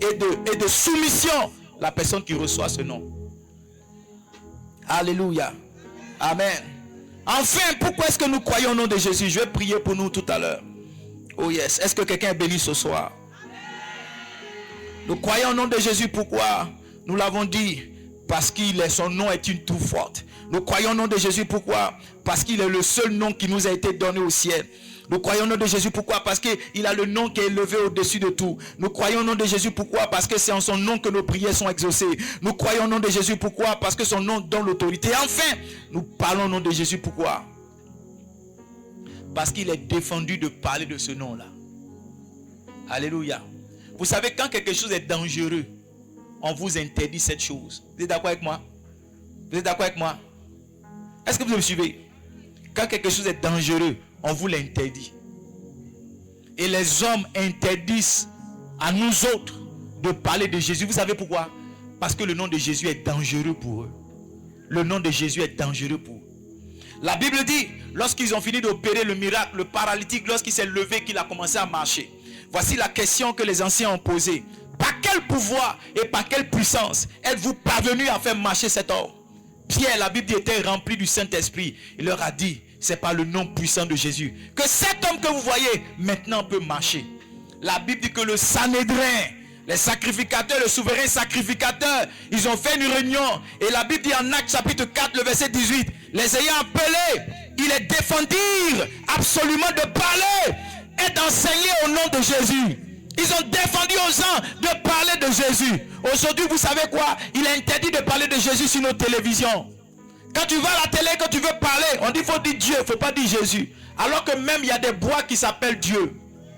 et de soumission la personne qui reçoit ce nom. Alléluia. Amen. Enfin, pourquoi est-ce que nous croyons au nom de Jésus? Je vais prier pour nous tout à l'heure. Oh yes. Est-ce que quelqu'un est béni ce soir? Nous croyons au nom de Jésus. Pourquoi? Nous l'avons dit. Parce qu'il est, son nom est une tour forte. Nous croyons au nom de Jésus. Pourquoi? Parce qu'il est le seul nom qui nous a été donné au ciel. Nous croyons au nom de Jésus. Pourquoi? Parce qu'il a le nom qui est élevé au-dessus de tout. Nous croyons au nom de Jésus. Pourquoi? Parce que c'est en son nom que nos prières sont exaucées. Nous croyons au nom de Jésus. Pourquoi? Parce que son nom donne l'autorité. Enfin, nous parlons au nom de Jésus. Pourquoi? Parce qu'il est défendu de parler de ce nom-là. Alléluia. Vous savez, quand quelque chose est dangereux, on vous interdit cette chose. Vous êtes d'accord avec moi? Vous êtes d'accord avec moi? Est-ce que vous me suivez? Quand quelque chose est dangereux, on vous l'interdit. Et les hommes interdisent à nous autres de parler de Jésus. Vous savez pourquoi? Parce que le nom de Jésus est dangereux pour eux. Le nom de Jésus est dangereux pour eux. La Bible dit, lorsqu'ils ont fini d'opérer le miracle, le paralytique, lorsqu'il s'est levé, qu'il a commencé à marcher. Voici la question que les anciens ont posée. Par quel pouvoir et par quelle puissance êtes-vous parvenu à faire marcher cet homme? Pierre, la Bible dit, était rempli du Saint-Esprit. Il leur a dit, c'est par le nom puissant de Jésus que cet homme que vous voyez maintenant peut marcher. La Bible dit que le Sanhédrin, les sacrificateurs, le souverain sacrificateur, ils ont fait une réunion. Et la Bible dit en Actes chapitre 4, le verset 18, les ayant appelés, ils les défendirent absolument de parler et d'enseigner au nom de Jésus. Ils ont défendu aux gens de parler de Jésus. Aujourd'hui, vous savez quoi? Il est interdit de parler de Jésus sur nos télévisions. Quand tu vas à la télé, quand tu veux parler, on dit qu'il faut dire Dieu, il ne faut pas dire Jésus. Alors que même il y a des bois qui s'appellent Dieu.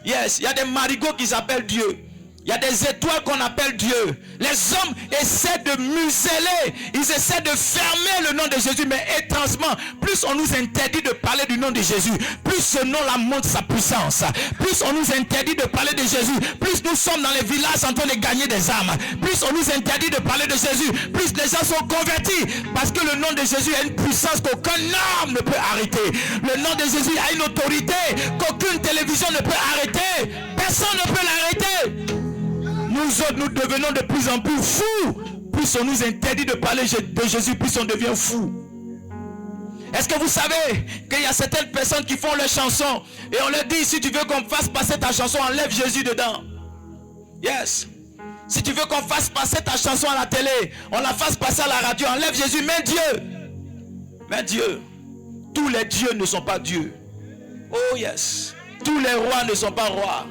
Yes, il y a des marigots qui s'appellent Dieu. Il y a des étoiles qu'on appelle Dieu. Les hommes essaient de museler, ils essaient de fermer le nom de Jésus, mais étrangement, plus on nous interdit de parler du nom de Jésus, plus ce nom-là montre sa puissance. Plus on nous interdit de parler de Jésus, plus nous sommes dans les villages en train de gagner des âmes. Plus on nous interdit de parler de Jésus, plus les gens sont convertis, parce que le nom de Jésus a une puissance qu'aucun homme ne peut arrêter. Le nom de Jésus a une autorité qu'aucune télévision ne peut arrêter. Personne ne peut l'arrêter. Nous autres, nous devenons de plus en plus fous. Plus on nous interdit de parler de Jésus, plus on devient fou. Est-ce que vous savez qu'il y a certaines personnes qui font leurs chansons et on leur dit, si tu veux qu'on fasse passer ta chanson, enlève Jésus dedans. Yes. Si tu veux qu'on fasse passer ta chanson à la télé, on la fasse passer à la radio, enlève Jésus, mais Dieu. Mais Dieu. Tous les dieux ne sont pas dieux. Oh yes. Tous les rois ne sont pas rois.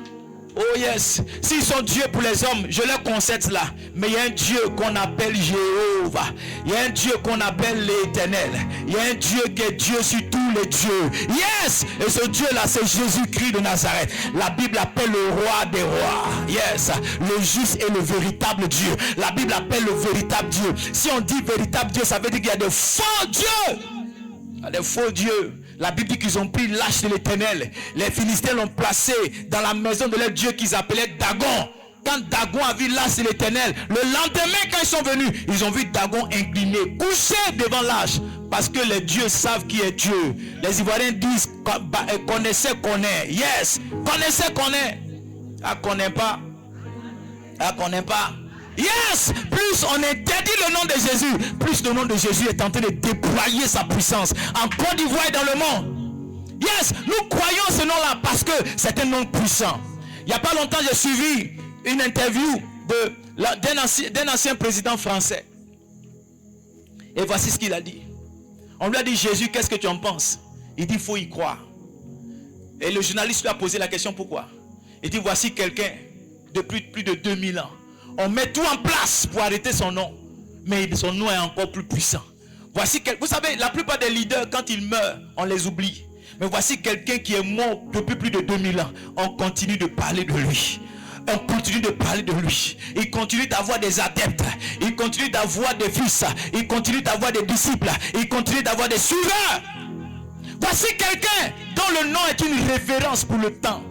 Oh yes, s'ils sont dieux pour les hommes, je leur concède cela. Mais il y a un Dieu qu'on appelle Jéhovah. Il y a un Dieu qu'on appelle l'Éternel. Il y a un Dieu qui est Dieu sur tous les dieux. Yes, et ce Dieu-là, c'est Jésus-Christ de Nazareth. La Bible appelle le roi des rois. Yes, le juste et le véritable Dieu. La Bible appelle le véritable Dieu. Si on dit véritable Dieu, ça veut dire qu'il y a de faux dieux. Il y a des faux dieux. La Bible dit qu'ils ont pris l'âge de l'Éternel. Les Philistins l'ont placé dans la maison de leur Dieu qu'ils appelaient Dagon. Quand Dagon a vu l'âge de l'Éternel, le lendemain quand ils sont venus, ils ont vu Dagon incliné, couché devant l'âge. Parce que les dieux savent qui est Dieu. Les Ivoiriens disent, connaissez, connaît. Yes, connaissez, connaît. Ah, connaît pas. Ah, connaît pas. Yes, plus on interdit le nom de Jésus, plus le nom de Jésus est en train de déployer sa puissance en Côte d'Ivoire et dans le monde. Yes, nous croyons ce nom-là parce que c'est un nom puissant. Il n'y a pas longtemps, j'ai suivi une interview d'un ancien président français. Et voici ce qu'il a dit. On lui a dit, Jésus, qu'est-ce que tu en penses? Il dit, il faut y croire. Et le journaliste lui a posé la question, pourquoi? Il dit, voici quelqu'un de plus de 2000 ans. On met tout en place pour arrêter son nom. Mais son nom est encore plus puissant. Voici vous savez, la plupart des leaders, quand ils meurent, on les oublie. Mais voici quelqu'un qui est mort depuis plus de 2000 ans. On continue de parler de lui. On continue de parler de lui. Il continue d'avoir des adeptes. Il continue d'avoir des fils. Il continue d'avoir des disciples. Il continue d'avoir des suiveurs. Voici quelqu'un dont le nom est une référence pour le temps.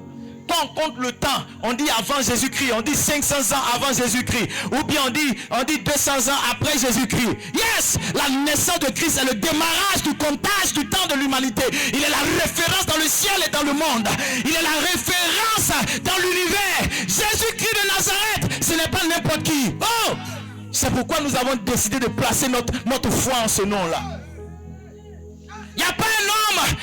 Quand on compte le temps, on dit avant Jésus-Christ, on dit 500 ans avant Jésus-Christ, ou bien on dit 200 ans après Jésus-Christ. Yes, la naissance de Christ est le démarrage du comptage du temps de l'humanité. Il est la référence dans le ciel et dans le monde. Il est la référence dans l'univers. Jésus-Christ de Nazareth, ce n'est pas n'importe qui. Oh, c'est pourquoi nous avons décidé de placer notre foi en ce nom-là.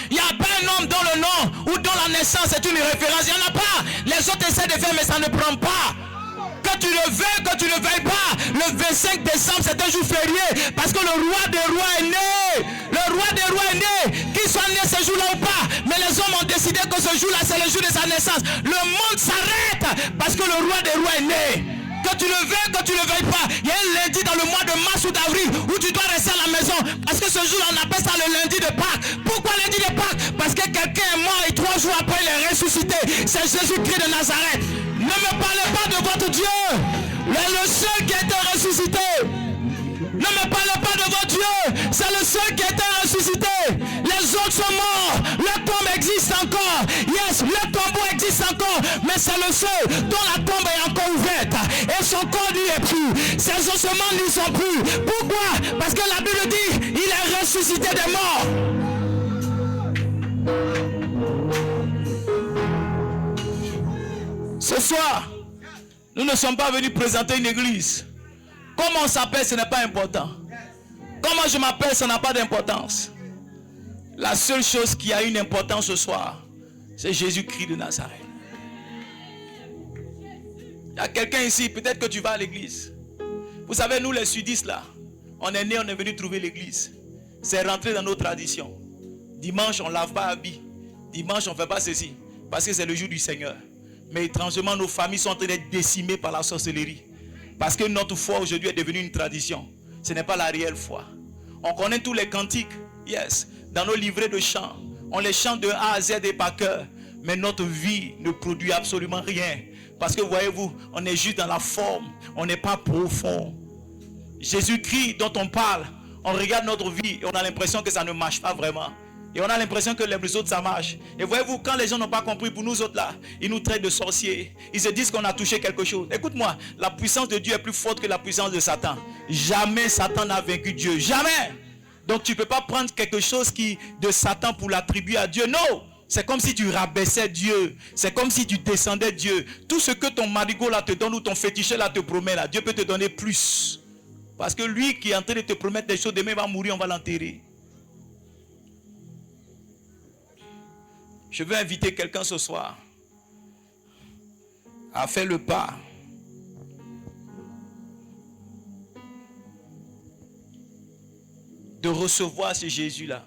Il n'y a pas un homme dont le nom ou dont la naissance est une référence. Il n'y en a pas. Les autres essaient de faire, mais ça ne prend pas. Que tu le veuilles, que tu ne le veuilles pas, le 25 décembre, c'est un jour férié. Parce que le roi des rois est né. Le roi des rois est né. Qu'il soit né ce jour-là ou pas. Mais les hommes ont décidé que ce jour-là, c'est le jour de sa naissance. Le monde s'arrête parce que le roi des rois est né. Que tu le veuilles, que tu ne le veuilles pas. Il y a un lundi dans le mois de mars ou d'avril où tu dois rester à la maison. Parce que ce jour, on appelle ça le lundi de Pâques. Pourquoi lundi de Pâques? Parce que quelqu'un est mort et 3 jours après, il est ressuscité. C'est Jésus-Christ de Nazareth. Ne me parlez pas de votre Dieu. Il est le seul qui a été ressuscité. Ne me parlez pas de votre Dieu. C'est le seul qui a été ressuscité. Les autres sont morts. Le tombe existe encore. Yes, le tombeau existe encore. Mais c'est le seul dont la tombe est encore ouverte. Et son corps n'y est plus. Ses ossements n'y sont plus. Pourquoi? Parce que la Bible dit, il est ressuscité des morts. Ce soir, nous ne sommes pas venus présenter une église. Comment on s'appelle, ce n'est pas important. Comment je m'appelle, ça n'a pas d'importance. La seule chose qui a une importance ce soir, c'est Jésus-Christ de Nazareth. Il y a quelqu'un ici, peut-être que tu vas à l'église. Vous savez, nous les sudistes là, on est nés, on est venu trouver l'église. C'est rentré dans nos traditions. Dimanche, on ne lave pas habits. Dimanche, on ne fait pas ceci. Parce que c'est le jour du Seigneur. Mais étrangement, nos familles sont en train d'être décimées par la sorcellerie. Parce que notre foi aujourd'hui est devenue une tradition. Ce n'est pas la réelle foi. On connaît tous les cantiques. Yes. Dans nos livrets de chants. On les chante de A à Z et par cœur. Mais notre vie ne produit absolument rien. Parce que voyez-vous, on est juste dans la forme, on n'est pas profond. Jésus-Christ dont on parle, on regarde notre vie et on a l'impression que ça ne marche pas vraiment. Et on a l'impression que les autres ça marche. Et voyez-vous, quand les gens n'ont pas compris, pour nous autres là, ils nous traitent de sorciers. Ils se disent qu'on a touché quelque chose. Écoute-moi, la puissance de Dieu est plus forte que la puissance de Satan. Jamais Satan n'a vaincu Dieu. Jamais. Donc tu ne peux pas prendre quelque chose de Satan pour l'attribuer à Dieu. Non. C'est comme si tu rabaissais Dieu. C'est comme si tu descendais Dieu. Tout ce que ton marigot là te donne ou ton féticheur là te promet là, Dieu peut te donner plus. Parce que lui qui est en train de te promettre des choses, demain il va mourir, on va l'enterrer. Je veux inviter quelqu'un ce soir à faire le pas. De recevoir ce Jésus-là.